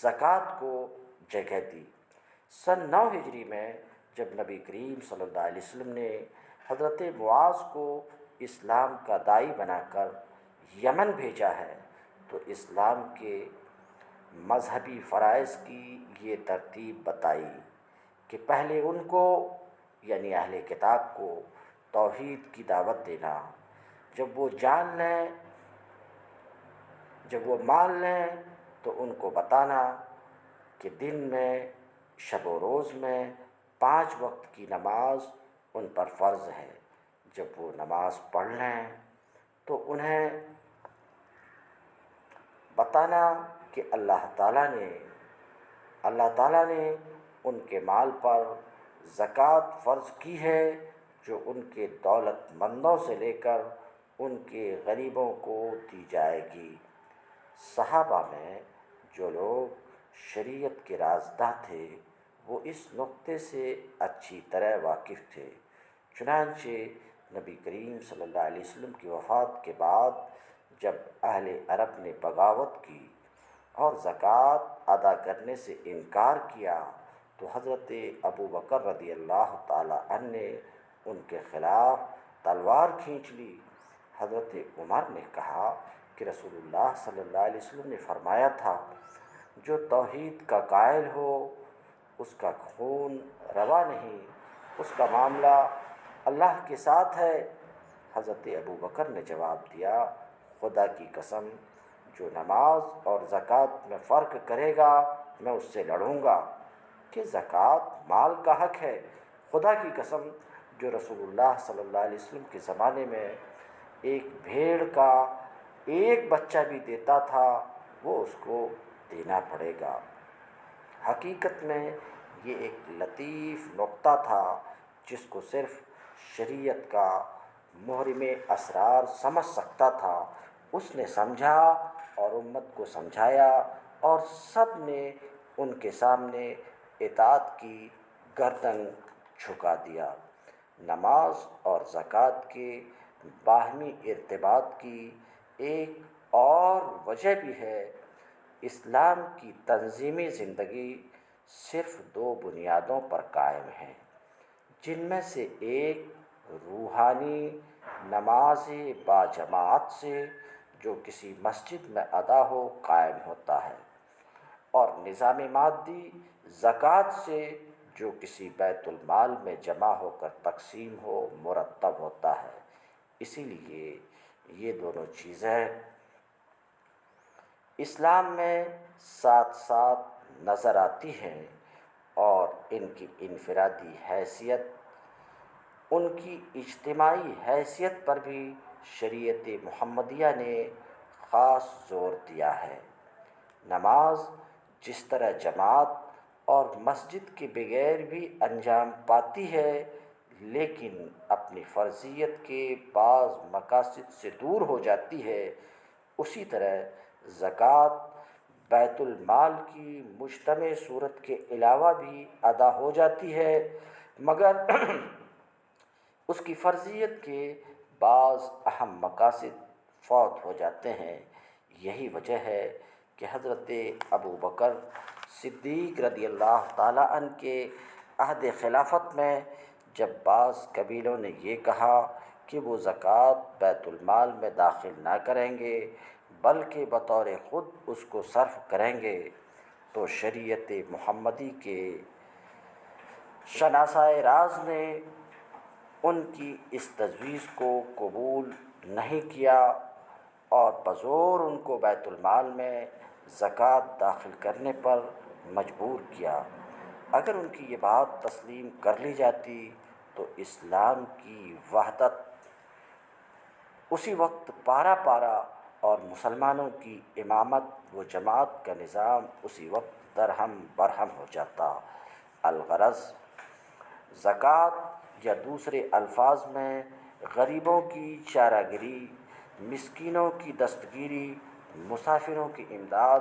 زکوٰۃ کو جگہ دی۔ سن 9 ہجری میں جب نبی کریم صلی اللہ علیہ وسلم نے حضرت معاذ کو اسلام کا داعی بنا کر یمن بھیجا ہے تو اسلام کے مذہبی فرائض کی یہ ترتیب بتائی کہ پہلے ان کو یعنی اہل کتاب کو توحید کی دعوت دینا، جب وہ مان لیں تو ان کو بتانا کہ دن میں، شب و روز میں 5 وقت کی نماز ان پر فرض ہے۔ جب وہ نماز پڑھ لیں تو انہیں بتانا کہ اللہ تعالیٰ نے ان کے مال پر زکوٰۃ فرض کی ہے جو ان کے دولت مندوں سے لے کر ان کے غریبوں کو دی جائے گی۔ صحابہ میں جو لوگ شریعت کے رازداں تھے وہ اس نقطے سے اچھی طرح واقف تھے، چنانچہ نبی کریم صلی اللہ علیہ وسلم کی وفات کے بعد جب اہل عرب نے بغاوت کی اور زکوٰۃ ادا کرنے سے انکار کیا تو حضرت ابو بکر رضی اللہ تعالی عنہ نے ان کے خلاف تلوار کھینچ لی۔ حضرت عمر نے کہا کہ رسول اللہ صلی اللہ علیہ وسلم نے فرمایا تھا، جو توحید کا قائل ہو اس کا خون روا نہیں، اس کا معاملہ اللہ کے ساتھ ہے۔ حضرت ابو بکر نے جواب دیا، خدا کی قسم، جو نماز اور زکوٰۃ میں فرق کرے گا میں اس سے لڑوں گا کہ زکوٰۃ مال کا حق ہے۔ خدا کی قسم، جو رسول اللہ صلی اللہ علیہ وسلم کے زمانے میں ایک بھیڑ کا ایک بچہ بھی دیتا تھا وہ اس کو دینا پڑے گا۔ حقیقت میں یہ ایک لطیف نقطہ تھا جس کو صرف شریعت کا محرم اسرار سمجھ سکتا تھا۔ اس نے سمجھا اور امت کو سمجھایا اور سب نے ان کے سامنے اطاعت کی گردن جھکا دیا۔ نماز اور زکوٰۃ کے باہمی ارتباط کی ایک اور وجہ بھی ہے۔ اسلام کی تنظیمی زندگی صرف 2 بنیادوں پر قائم ہے، جن میں سے ایک روحانی نماز باجماعت سے جو کسی مسجد میں ادا ہو قائم ہوتا ہے، اور نظام مادی زکوٰۃ سے جو کسی بیت المال میں جمع ہو کر تقسیم ہو مرتب ہوتا ہے۔ اسی لیے یہ دونوں چیزیں اسلام میں ساتھ ساتھ نظر آتی ہیں اور ان کی انفرادی حیثیت، ان کی اجتماعی حیثیت پر بھی شریعت محمدیہ نے خاص زور دیا ہے۔ نماز جس طرح جماعت اور مسجد کے بغیر بھی انجام پاتی ہے لیکن اپنی فرضیت کے بعض مقاصد سے دور ہو جاتی ہے، اسی طرح زکوٰۃ بیت المال کی مجتمع صورت کے علاوہ بھی ادا ہو جاتی ہے، مگر اس کی فرضیت کے بعض اہم مقاصد فوت ہو جاتے ہیں۔ یہی وجہ ہے کہ حضرت ابو بکر صدیق رضی اللہ تعالیٰ عنہ کے عہد خلافت میں جب بعض قبیلوں نے یہ کہا کہ وہ زکوٰۃ بیت المال میں داخل نہ کریں گے بلکہ بطور خود اس کو صرف کریں گے، تو شریعت محمدی کے شناسۂ راز نے ان کی اس تجویز کو قبول نہیں کیا اور بزور ان کو بیت المال میں زکوٰۃ داخل کرنے پر مجبور کیا۔ اگر ان کی یہ بات تسلیم کر لی جاتی تو اسلام کی وحدت اسی وقت پارا پارا اور مسلمانوں کی امامت و جماعت کا نظام اسی وقت درہم برہم ہو جاتا۔ الغرض زکوٰۃ یا دوسرے الفاظ میں غریبوں کی چارہ گری، مسکینوں کی دستگیری، مسافروں کی امداد،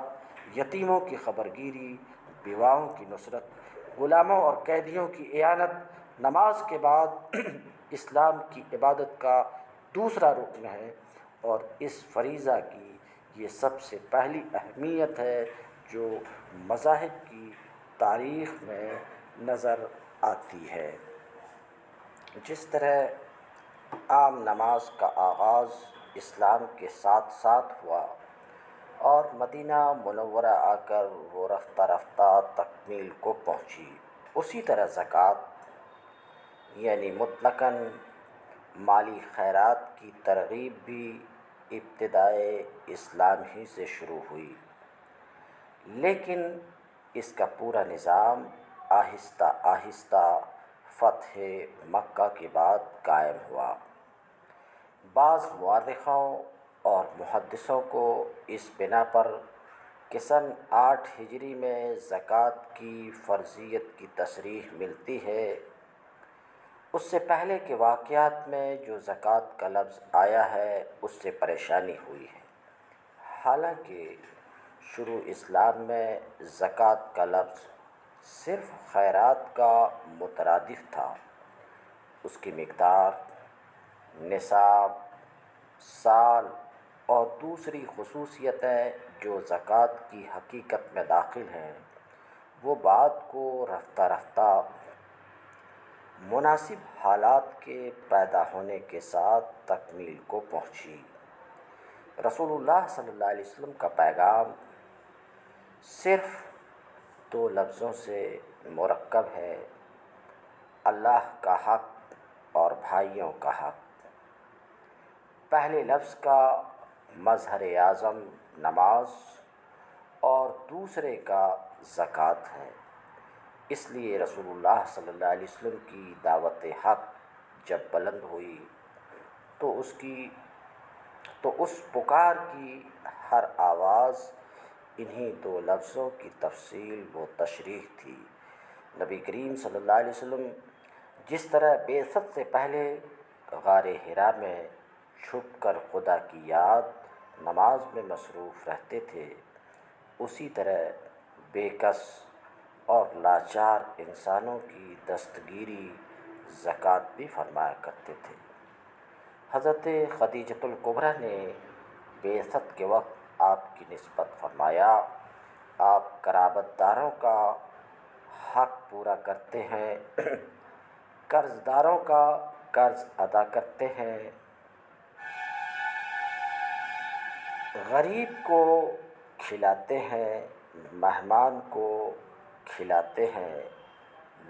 یتیموں کی خبرگیری، بیواؤں کی نصرت، غلاموں اور قیدیوں کی اعانت نماز کے بعد اسلام کی عبادت کا دوسرا رکن ہے، اور اس فریضہ کی یہ سب سے پہلی اہمیت ہے جو مذاہب کی تاریخ میں نظر آتی ہے۔ جس طرح عام نماز کا آغاز اسلام کے ساتھ ساتھ ہوا اور مدینہ منورہ آ کر وہ رفتہ رفتہ تکمیل کو پہنچی، اسی طرح زکوٰۃ یعنی مطلقاً مالی خیرات کی ترغیب بھی ابتدائے اسلام ہی سے شروع ہوئی، لیکن اس کا پورا نظام آہستہ آہستہ فتح مکہ کے بعد قائم ہوا۔ بعض مورخوں اور محدثوں کو اس بنا پر کہ سن 8 ہجری میں زکوٰۃ کی فرضیت کی تصریح ملتی ہے، اس سے پہلے کے واقعات میں جو زکوٰۃ کا لفظ آیا ہے اس سے پریشانی ہوئی ہے۔ حالانکہ شروع اسلام میں زکوٰۃ کا لفظ صرف خیرات کا مترادف تھا، اس کی مقدار، نصاب، سال اور دوسری خصوصیتیں جو زکوٰۃ کی حقیقت میں داخل ہیں، وہ بات کو رفتہ رفتہ مناسب حالات کے پیدا ہونے کے ساتھ تکمیل کو پہنچی۔ رسول اللہ صلی اللہ علیہ وسلم کا پیغام صرف 2 لفظوں سے مرکب ہے: اللہ کا حق اور بھائیوں کا حق۔ پہلے لفظ کا مظہر اعظم نماز اور دوسرے کا زکوٰۃ ہے، اس لیے رسول اللہ صلی اللہ علیہ وسلم کی دعوت حق جب بلند ہوئی تو اس پکار کی ہر آواز انہی 2 لفظوں کی تفصیل و تشریح تھی۔ نبی کریم صلی اللہ علیہ وسلم جس طرح بعثت سے پہلے غار حرا میں چھپ کر خدا کی یاد نماز میں مصروف رہتے تھے، اسی طرح بے کس اور لاچار انسانوں کی دستگیری زکوٰۃ بھی فرمایا کرتے تھے۔ حضرت خدیجۃ الکبریٰ نے بعثت کے وقت آپ کی نسبت فرمایا: آپ قرابت داروں کا حق پورا کرتے ہیں، قرض داروں کا قرض ادا کرتے ہیں، غریب کو کھلاتے ہیں، مہمان کو کھلاتے ہیں،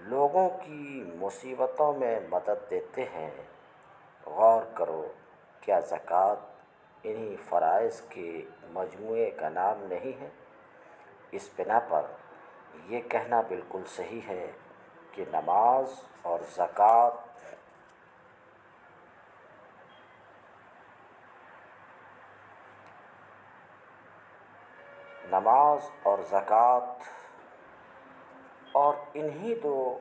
لوگوں کی مصیبتوں میں مدد دیتے ہیں۔ غور کرو، کیا زکوٰۃ انہی فرائض کے مجموعے کا نام نہیں ہے؟ اس بنا پر یہ کہنا بالکل صحیح ہے کہ نماز اور زکوٰۃ اور انہی 2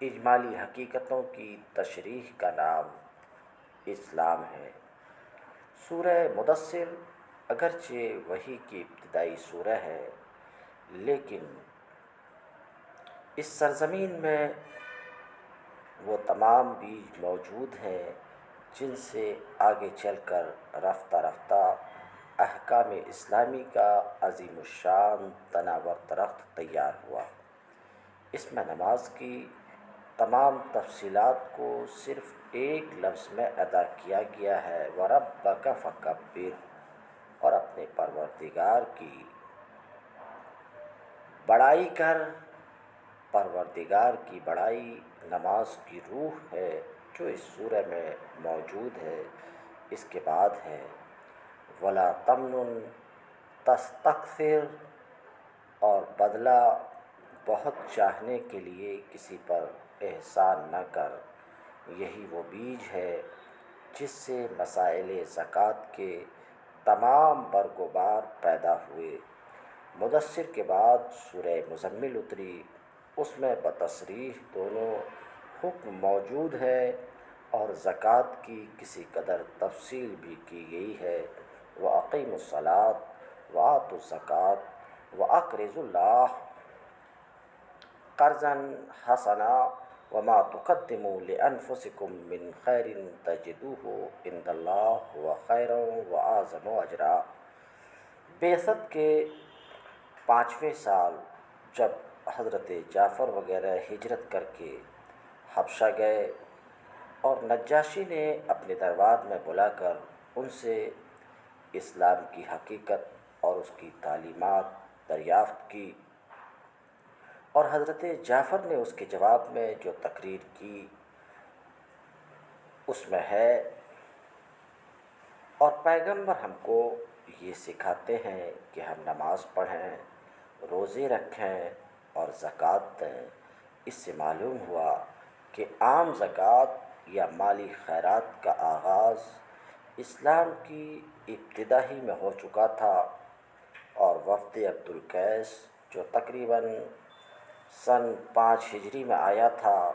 اجمالی حقیقتوں کی تشریح کا نام اسلام ہے۔ سورہ مدثر اگرچہ وحی کی ابتدائی سورہ ہے، لیکن اس سرزمین میں وہ تمام بیج موجود ہیں جن سے آگے چل کر رفتہ رفتہ احکام اسلامی کا عظیم الشان تناور درخت تیار ہوا۔ اس میں نماز کی تمام تفصیلات کو صرف ایک لفظ میں ادا کیا گیا ہے، وَرَبَّكَ فَكَبِّرْ، اور اپنے پروردگار کی بڑائی کر۔ پروردگار کی بڑائی نماز کی روح ہے جو اس سورہ میں موجود ہے۔ اس کے بعد ہے وَلَا تَمْنُن تَسْتَكْثِرْ، اور بدلہ بہت چاہنے کے لیے کسی پر احسان نہ کر۔ یہی وہ بیج ہے جس سے مسائل زکوٰۃ کے تمام برگ و بار پیدا ہوئے۔ مدثر کے بعد سورہ مزمل اتری، اس میں بتصریح دونوں حکم موجود ہے اور زکوٰۃ کی کسی قدر تفصیل بھی کی گئی ہے۔ وَأَقِیمُوا الصَّلَاةَ وَآتُوا الزَّکَاةَ وَأَقْرِضُوا اللَّهَ قَرْضًا حَسَنًا وَمَا تُقَدِّمُوا لِأَنفُسِکُم مِّن خَیْرٍ تَجِدُوهُ عِندَ اللَّهِ هُوَ خَیْرًا وَأَعْظَمُ أَجْرًا۔ بعثت کے 5ویں سال جب حضرت جعفر وغیرہ ہجرت کر کے حبشہ گئے اور نجاشی نے اپنے دربار میں بلا کر ان سے اسلام کی حقیقت اور اس کی تعلیمات دریافت کی، اور حضرت جعفر نے اس کے جواب میں جو تقریر کی اس میں ہے، اور پیغمبر ہم کو یہ سکھاتے ہیں کہ ہم نماز پڑھیں، روزے رکھیں اور زکوٰۃ دیں۔ اس سے معلوم ہوا کہ عام زکوٰۃ یا مالی خیرات کا آغاز اسلام کی ابتدا ہی میں ہو چکا تھا، اور وفد عبدالقیس جو تقریباً سن 5 ہجری میں آیا تھا،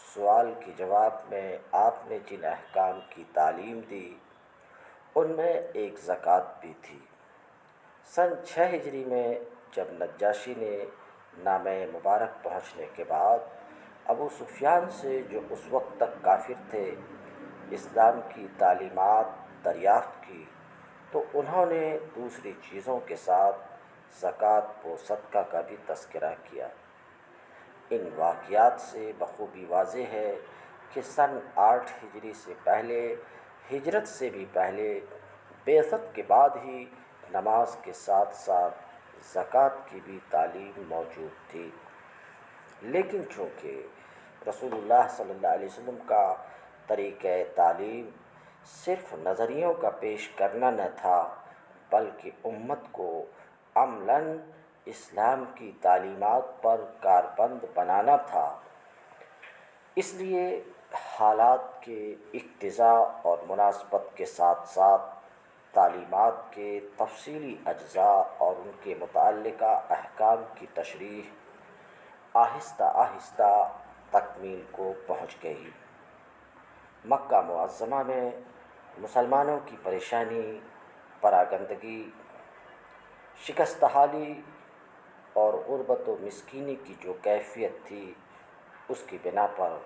سوال کے جواب میں آپ نے جن احکام کی تعلیم دی ان میں ایک زکوٰۃ بھی تھی۔ سن 6 ہجری میں جب نجاشی نے نامہ مبارک پہنچنے کے بعد ابو سفیان سے جو اس وقت تک کافر تھے اسلام کی تعلیمات دریافت کی، تو انہوں نے دوسری چیزوں کے ساتھ زکوٰۃ و صدقہ کا بھی تذکرہ کیا۔ ان واقعات سے بخوبی واضح ہے کہ سن 8 ہجری سے پہلے، ہجرت سے بھی پہلے، بعثت کے بعد ہی نماز کے ساتھ ساتھ زکوٰۃ کی بھی تعلیم موجود تھی، لیکن چونکہ رسول اللہ صلی اللہ علیہ وسلم کا طریقہ تعلیم صرف نظریوں کا پیش کرنا نہ تھا بلکہ امت کو عملاً اسلام کی تعلیمات پر کاربند بنانا تھا، اس لیے حالات کے اقتضاء اور مناسبت کے ساتھ ساتھ تعلیمات کے تفصیلی اجزاء اور ان کے متعلقہ احکام کی تشریح آہستہ آہستہ تکمیل کو پہنچ گئی۔ مکہ معظمہ میں مسلمانوں کی پریشانی، پراگندگی، شکست حالی اور غربت و مسکینی کی جو کیفیت تھی، اس کی بنا پر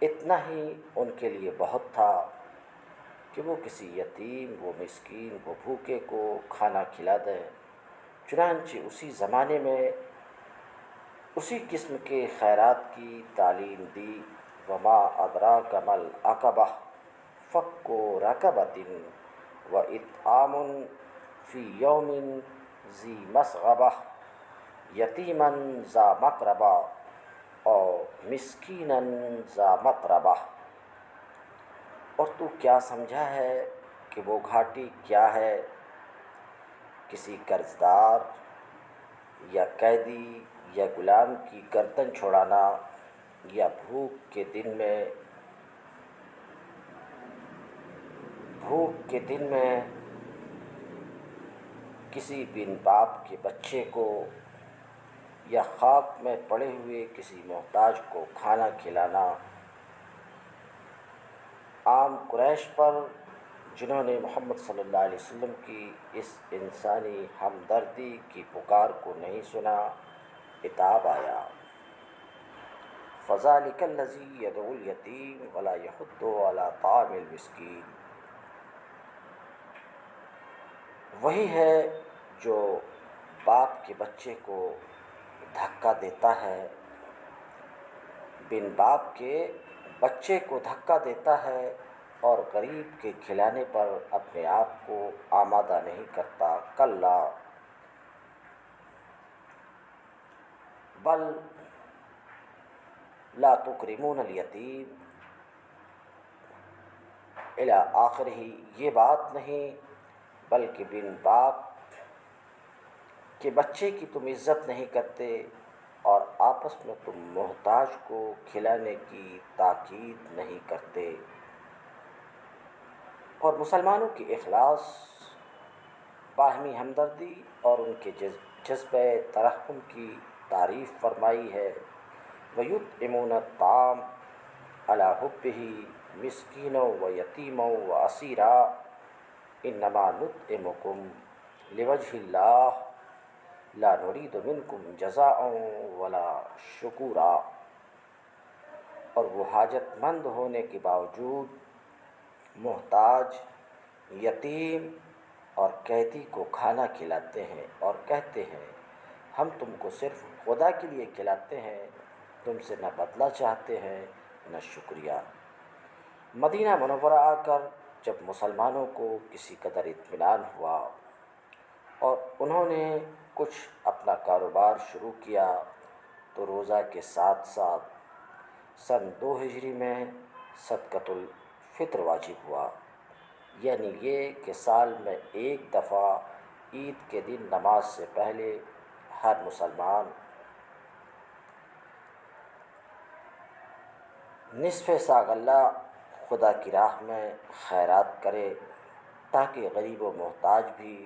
اتنا ہی ان کے لیے بہت تھا کہ وہ کسی یتیم و مسکین و بھوکے کو کھانا کھلا دیں۔ چنانچہ اسی زمانے میں اسی قسم کے خیرات کی تعلیم دی۔ وما ادراک ما العقبہ فک رقبۃ واطعام فی یوم ذی مسغبہ یتیما ذا مقربہ اور مسکینا ذا متربہ۔ اور تو کیا سمجھا ہے کہ وہ گھاٹی کیا ہے؟ کسی قرض دار یا قیدی یا غلام کی گردن چھڑانا، یا بھوک کے دن میں کسی بن باپ کے بچے کو، یا خاک میں پڑے ہوئے کسی محتاج کو کھانا کھلانا۔ عام قریش پر جنہوں نے محمد صلی اللہ علیہ وسلم کی اس انسانی ہمدردی کی پکار کو نہیں سنا، عتاب آیا، فَذَلِكَ الَّذِي يَدْعُو الْيَتِيمَ وَلَا يَحُضُّ عَلَىٰ طَعَامِ الْمِسْكِينِ۔ وہی ہے جو باپ کے بچے کو دھکا دیتا ہے، بن باپ کے بچے کو دھکا دیتا ہے اور غریب کے کھلانے پر اپنے آپ کو آمادہ نہیں کرتا۔ کلا بل لا تکرمون الیتیم الی آخرہ، یہ بات نہیں بلکہ بن باپ کے بچے کی تم عزت نہیں کرتے اور آپس میں تم محتاج کو کھلانے کی تاکید نہیں کرتے۔ اور مسلمانوں کی اخلاص، باہمی ہمدردی اور ان کے جذبہ ترحم کی تعریف فرمائی ہے۔ وَيُطْعِمُونَ الطَّعَامَ عَلَىٰ حُبِّهِ مِسْكِينًا وَيَتِيمًا وَأَسِيرًا إِنَّمَا نُطْعِمُكُمْ لِوَجْهِ اللَّهِ لَا نُرِيدُ مِنْكُمْ جَزَاءً وَلَا شُكُورًا۔ اور وہ حاجت مند ہونے کے باوجود محتاج، یتیم اور قیدی کو کھانا کھلاتے ہیں اور کہتے ہیں ہم تم کو صرف خدا کے لیے کھلاتے ہیں، تم سے نہ بدلہ چاہتے ہیں نہ شکریہ۔ مدینہ منورہ آ کر جب مسلمانوں کو کسی قدر اطمینان ہوا اور انہوں نے کچھ اپنا کاروبار شروع کیا تو روزہ کے ساتھ ساتھ سن 2 ہجری میں صدقۃ الفطر واجب ہوا، یعنی یہ کہ سال میں ایک دفعہ عید کے دن نماز سے پہلے ہر مسلمان نصف سا غلہ خدا کی راہ میں خیرات کرے تاکہ غریب و محتاج بھی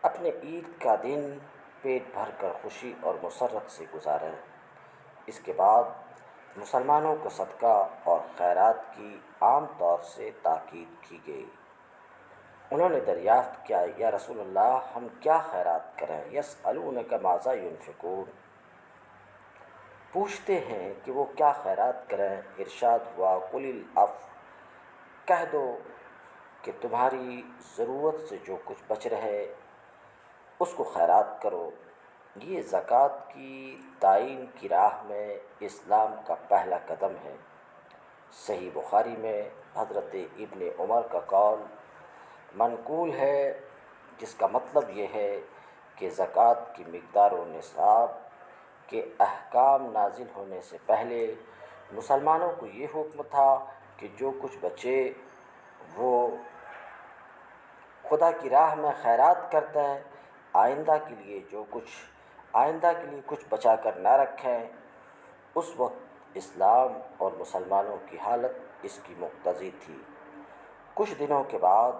اپنے عید کا دن پیٹ بھر کر خوشی اور مسرت سے گزاریں۔ اس کے بعد مسلمانوں کو صدقہ اور خیرات کی عام طور سے تاکید کی گئی۔ انہوں نے دریافت کیا یا رسول اللہ ہم کیا خیرات کریں؟ یسألونک ماذا ینفقون، پوچھتے ہیں کہ وہ کیا خیرات کریں۔ ارشاد ہوا قل العفو، کہہ دو کہ تمہاری ضرورت سے جو کچھ بچ رہے اس کو خیرات کرو۔ یہ زکوٰۃ کی تعین کی راہ میں اسلام کا پہلا قدم ہے۔ صحیح بخاری میں حضرت ابن عمر کا قول منقول ہے جس کا مطلب یہ ہے کہ زکوٰۃ کی مقدار و نصاب کے احکام نازل ہونے سے پہلے مسلمانوں کو یہ حکم تھا کہ جو کچھ بچے وہ خدا کی راہ میں خیرات کرتے ہیں، آئندہ کے لیے کچھ بچا کر نہ رکھیں۔ اس وقت اسلام اور مسلمانوں کی حالت اس کی مقتضی تھی۔ کچھ دنوں کے بعد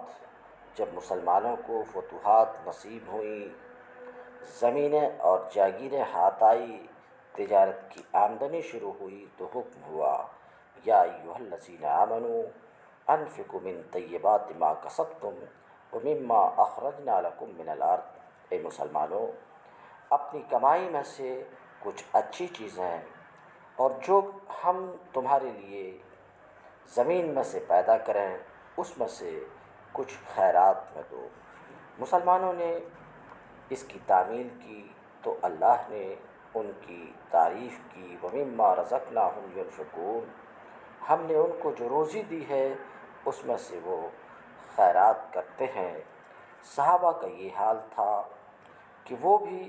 جب مسلمانوں کو فتوحات نصیب ہوئیں، زمینیں اور جاگیریں ہاتھ آئی، تجارت کی آمدنی شروع ہوئی تو حکم ہوا یا ایھا الذین آمنوا انفقوا من طیبات ما کسبتم ومما اخرجنا لکم من الارض، اے مسلمانوں اپنی کمائی میں سے کچھ اچھی چیزیں اور جو ہم تمہارے لیے زمین میں سے پیدا کریں اس میں سے کچھ خیرات میں دو۔ مسلمانوں نے اس کی تعمیل کی تو اللہ نے ان کی تعریف کی۔ وَمِمَّا رَزَقْنَاهُمْ يُنْفِقُونَ، ہم نے ان کو جو روزی دی ہے اس میں سے وہ خیرات کرتے ہیں۔ صحابہ کا یہ حال تھا کہ وہ بھی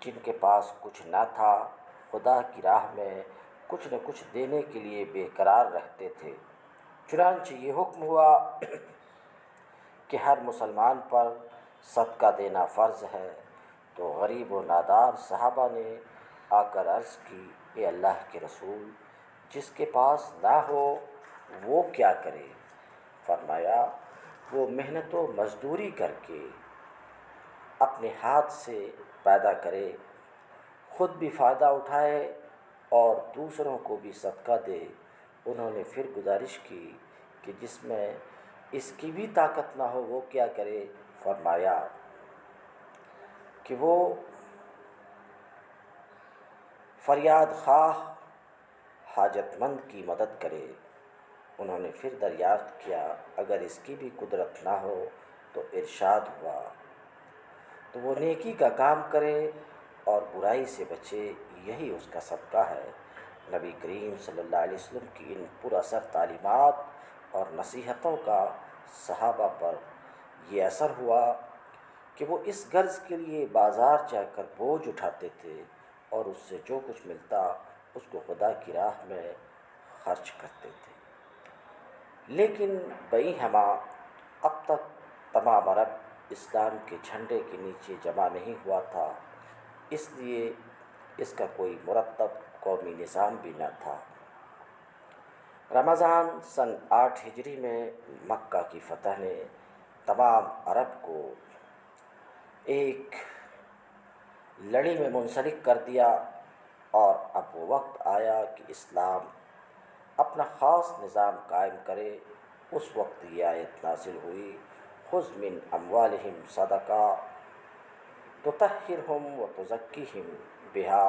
جن کے پاس کچھ نہ تھا خدا کی راہ میں کچھ نہ کچھ دینے کے لیے بے قرار رہتے تھے۔ چنانچہ یہ حکم ہوا کہ ہر مسلمان پر صدقہ دینا فرض ہے، تو غریب و نادار صحابہ نے آ کر عرض کی اے اللہ کے رسول، جس کے پاس نہ ہو وہ کیا کرے؟ فرمایا وہ محنت و مزدوری کر کے اپنے ہاتھ سے پیدا کرے، خود بھی فائدہ اٹھائے اور دوسروں کو بھی صدقہ دے۔ انہوں نے پھر گزارش کی کہ جس میں اس کی بھی طاقت نہ ہو وہ کیا کرے؟ فرمایا کہ وہ فریاد خواہ حاجت مند کی مدد کرے۔ انہوں نے پھر دریافت کیا اگر اس کی بھی قدرت نہ ہو تو ارشاد ہوا تو وہ نیکی کا کام کرے اور برائی سے بچے، یہی اس کا صدقہ ہے۔ نبی کریم صلی اللہ علیہ وسلم کی ان پر اثر تعلیمات اور نصیحتوں کا صحابہ پر یہ اثر ہوا کہ وہ اس غرض کے لیے بازار جا کر بوجھ اٹھاتے تھے اور اس سے جو کچھ ملتا اس کو خدا کی راہ میں خرچ کرتے تھے۔ لیکن بئی ہما اب تک تمام عرب اسلام کے جھنڈے کے نیچے جمع نہیں ہوا تھا، اس لیے اس کا کوئی مرتب قومی نظام بھی نہ تھا۔ رمضان سن 8 ہجری میں مکہ کی فتح نے تمام عرب کو ایک لڑی میں منسلک کر دیا، اور اب وہ وقت آیا کہ اسلام اپنا خاص نظام قائم کرے۔ اس وقت یہ آیت نازل ہوئی، خذ من اموالہم صدقہ تطہرہم وتزکیہم بہا،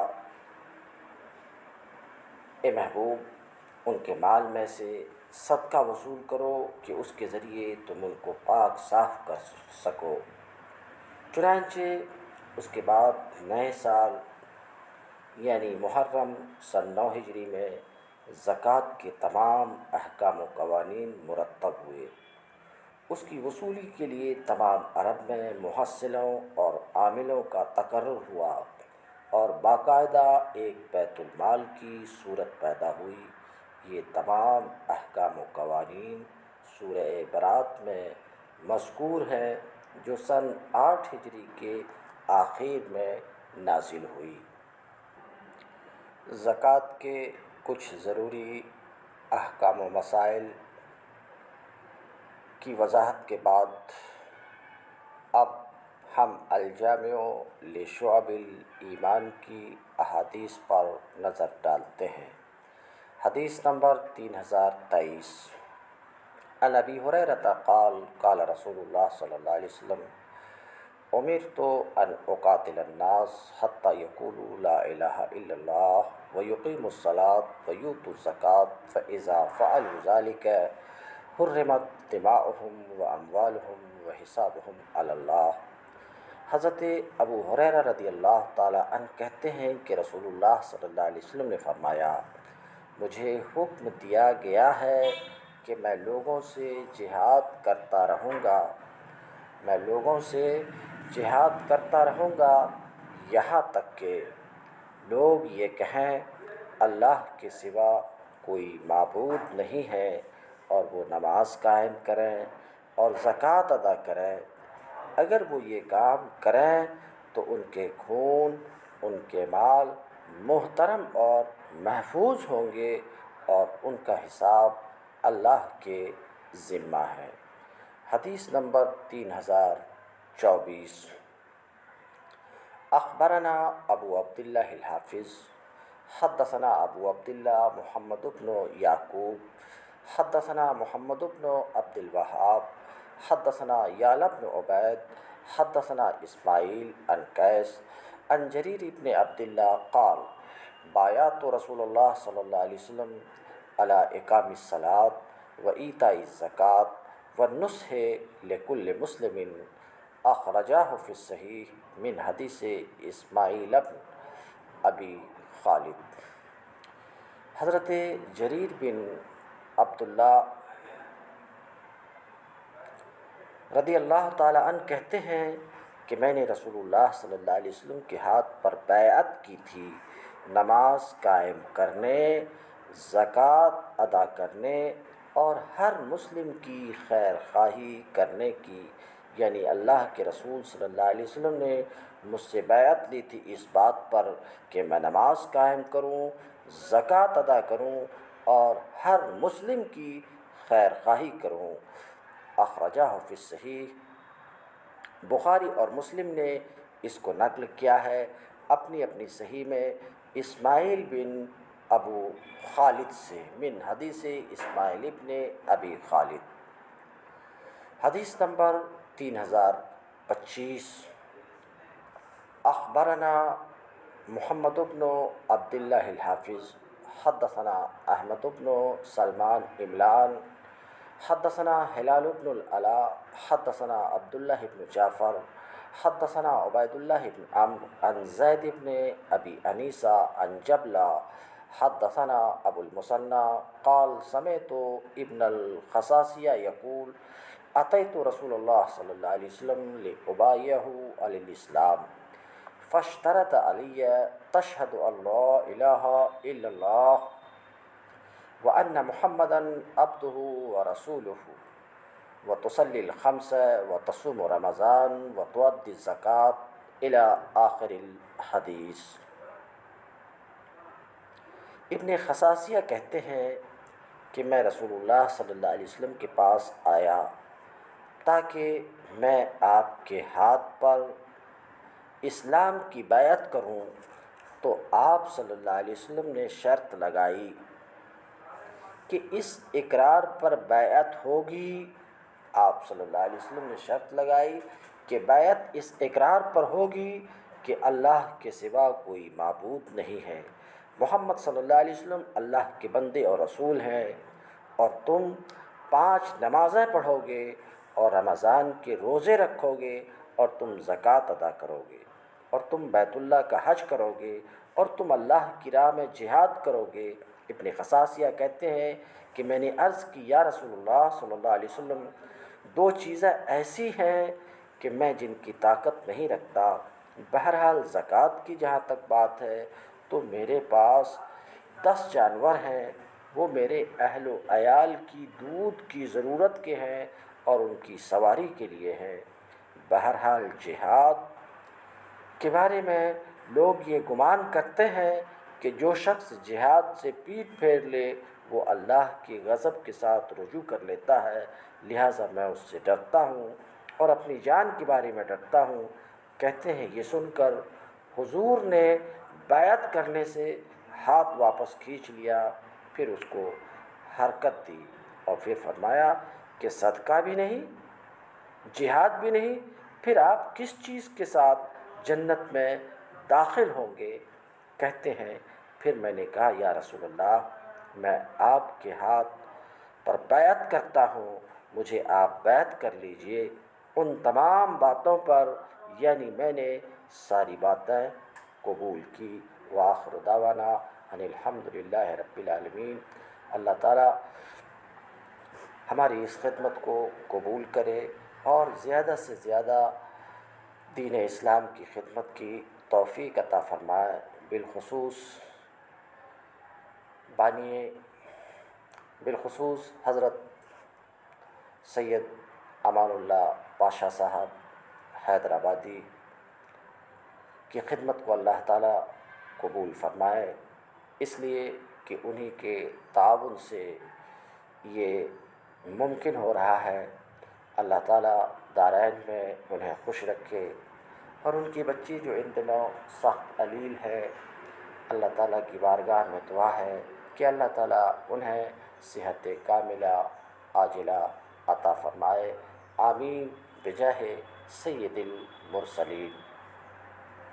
اے محبوب ان کے مال میں سے صدقہ وصول کرو کہ اس کے ذریعے تم ان کو پاک صاف کر سکو۔ چنانچہ اس کے بعد نئے سال یعنی محرم سن 9 ہجری میں زکوٰۃ کے تمام احکام و قوانین مرتب ہوئے۔ اس کی وصولی کے لیے تمام عرب میں محصلوں اور عاملوں کا تقرر ہوا اور باقاعدہ ایک بیت المال کی صورت پیدا ہوئی۔ یہ تمام احکام و قوانین سورہ برات میں مذکور ہیں جو سن 8 ہجری کے آخر میں نازل ہوئی۔ زکوٰۃ کے کچھ ضروری احکام و مسائل کی وضاحت کے بعد اب ہم الجامع لشعب الایمان کی احادیث پر نظر ڈالتے ہیں۔ حدیث نمبر 3023، عن ابی ہریرہ قال قال رسول اللہ صلی اللہ علیہ وسلم امرت ان اقاتل الناس حتى يقولوا لا الہ الا اللہ ويقيموا الصلاة ويؤتوا الزکاة فاذا فعلوا ذلك حرمت دماؤہم واموالہم وحسابہم علی اللہ۔ حضرت ابو ہریرہ رضی اللہ تعالی عنہ کہتے ہیں کہ رسول اللہ صلی اللہ علیہ وسلم نے فرمایا، مجھے حکم دیا گیا ہے کہ میں لوگوں سے جہاد کرتا رہوں گا، میں لوگوں سے جہاد کرتا رہوں گا یہاں تک کہ لوگ یہ کہیں اللہ کے سوا کوئی معبود نہیں ہے، اور وہ نماز قائم کریں اور زکوٰۃ ادا کریں۔ اگر وہ یہ کام کریں تو ان کے خون، ان کے مال محترم اور محفوظ ہوں گے اور ان کا حساب اللہ کے ذمہ ہے۔ حدیث نمبر 3024، اخبرنا ابو عبداللہ الحافظ حدثنا ابو عبداللہ محمد بن یعقوب حدثنا محمد بن عبد الوہاب حدثنا یعلا بن عبید حدثنا اسماعیل عن قیس عن جریر بن عبداللہ قال بایعت رسول اللہ صلی اللہ علیہ وسلم علی اقام الصلاۃ و ایتاء الزکاۃ والنصح لکل مسلم، اخرجاہ فی الصحیح من حدیث اسماعیل بن ابی خالد۔ حضرت جریر بن عبداللہ رضی اللہ تعالی عنہ کہتے ہیں کہ میں نے رسول اللہ صلی اللہ علیہ وسلم کے ہاتھ پر بیعت کی تھی نماز قائم کرنے، زکوٰۃ ادا کرنے اور ہر مسلم کی خیر خواہی کرنے کی، یعنی اللہ کے رسول صلی اللہ علیہ وسلم نے مجھ سے بیعت لی تھی اس بات پر کہ میں نماز قائم کروں، زکوٰۃ ادا کروں اور ہر مسلم کی خیر خواہی کروں۔ اخرجہ فی الصحیح، بخاری اور مسلم نے اس کو نقل کیا ہے اپنی اپنی صحیح میں اسماعیل بن ابو خالد سے، من حدیث اسماعیل ابن ابی خالد۔ حدیث نمبر 3025، اخبرنا محمد بن عبداللہ الحافظ حدثنا احمد بن سلمان عملان حدثنا ہلال بن العلاء حدثنا عبداللہ بن جعفر حدثنا عبید اللہ بن عمرو عن زید بن ابی انیسہ عن جبلہ حدثنا ابو المثنى قال سمعت ابن الخصاصية يقول أتيت رسول الله صلى الله عليه وسلم لأبايعه على الإسلام فاشترط علي تشهد أن لا إله إلا الله وأن محمدا عبده ورسوله وتصلي الخمس وتصوم رمضان وتؤدي الزكاة إلى آخر الحدیث۔ ابن خصاصیہ کہتے ہیں کہ میں رسول اللہ صلی اللہ علیہ وسلم کے پاس آیا تاکہ میں آپ کے ہاتھ پر اسلام کی بیعت کروں، تو آپ صلی اللہ علیہ وسلم نے شرط لگائی کہ اس اقرار پر بیعت ہوگی۔ آپ صلی اللہ علیہ وسلم نے شرط لگائی کہ بیعت اس اقرار پر ہوگی کہ اللہ کے سوا کوئی معبود نہیں ہے، محمد صلی اللہ علیہ وسلم اللہ کے بندے اور رسول ہیں، اور تم 5 نمازیں پڑھو گے اور رمضان کے روزے رکھو گے اور تم زکوٰۃ ادا کرو گے اور تم بیت اللہ کا حج کرو گے اور تم اللہ کی راہ میں جہاد کرو گے۔ ابن خصاصیہ کہتے ہیں کہ میں نے عرض کی یا رسول اللہ صلی اللہ علیہ وسلم 2 چیزیں ایسی ہیں کہ میں جن کی طاقت نہیں رکھتا۔ بہرحال زکوٰۃ کی جہاں تک بات ہے تو میرے پاس 10 جانور ہیں، وہ میرے اہل و عیال کی دودھ کی ضرورت کے ہیں اور ان کی سواری کے لیے ہیں۔ بہرحال جہاد کے بارے میں لوگ یہ گمان کرتے ہیں کہ جو شخص جہاد سے پیٹ پھیر لے وہ اللہ کی غضب کے ساتھ رجوع کر لیتا ہے، لہٰذا میں اس سے ڈرتا ہوں اور اپنی جان کے بارے میں ڈرتا ہوں۔ کہتے ہیں یہ سن کر حضور نے بیعت کرنے سے ہاتھ واپس کھینچ لیا، پھر اس کو حرکت دی اور پھر فرمایا کہ صدقہ بھی نہیں، جہاد بھی نہیں، پھر آپ کس چیز کے ساتھ جنت میں داخل ہوں گے؟ کہتے ہیں پھر میں نے کہا یا رسول اللہ میں آپ کے ہاتھ پر بیعت کرتا ہوں، مجھے آپ بیعت کر لیجئے ان تمام باتوں پر، یعنی میں نے ساری باتیں قبول کی۔ وآخر دعوانا ان الحمدللہ رب العالمین۔ اللہ تعالیٰ ہماری اس خدمت کو قبول کرے اور زیادہ سے زیادہ دین اسلام کی خدمت کی توفیق عطا فرمائے، بالخصوص حضرت سید امان اللہ پاشا صاحب حیدرآبادی کی خدمت کو اللہ تعالیٰ قبول فرمائے، اس لیے کہ انہی کے تعاون سے یہ ممکن ہو رہا ہے۔ اللہ تعالیٰ دارین میں انہیں خوش رکھے، اور ان کی بچی جو ان دنوں سخت علیل ہے، اللہ تعالیٰ کی بارگاہ میں دعا ہے کہ اللہ تعالیٰ انہیں صحت کاملہ عاجلہ عطا فرمائے۔ آمین بجاہ سید المرسلین۔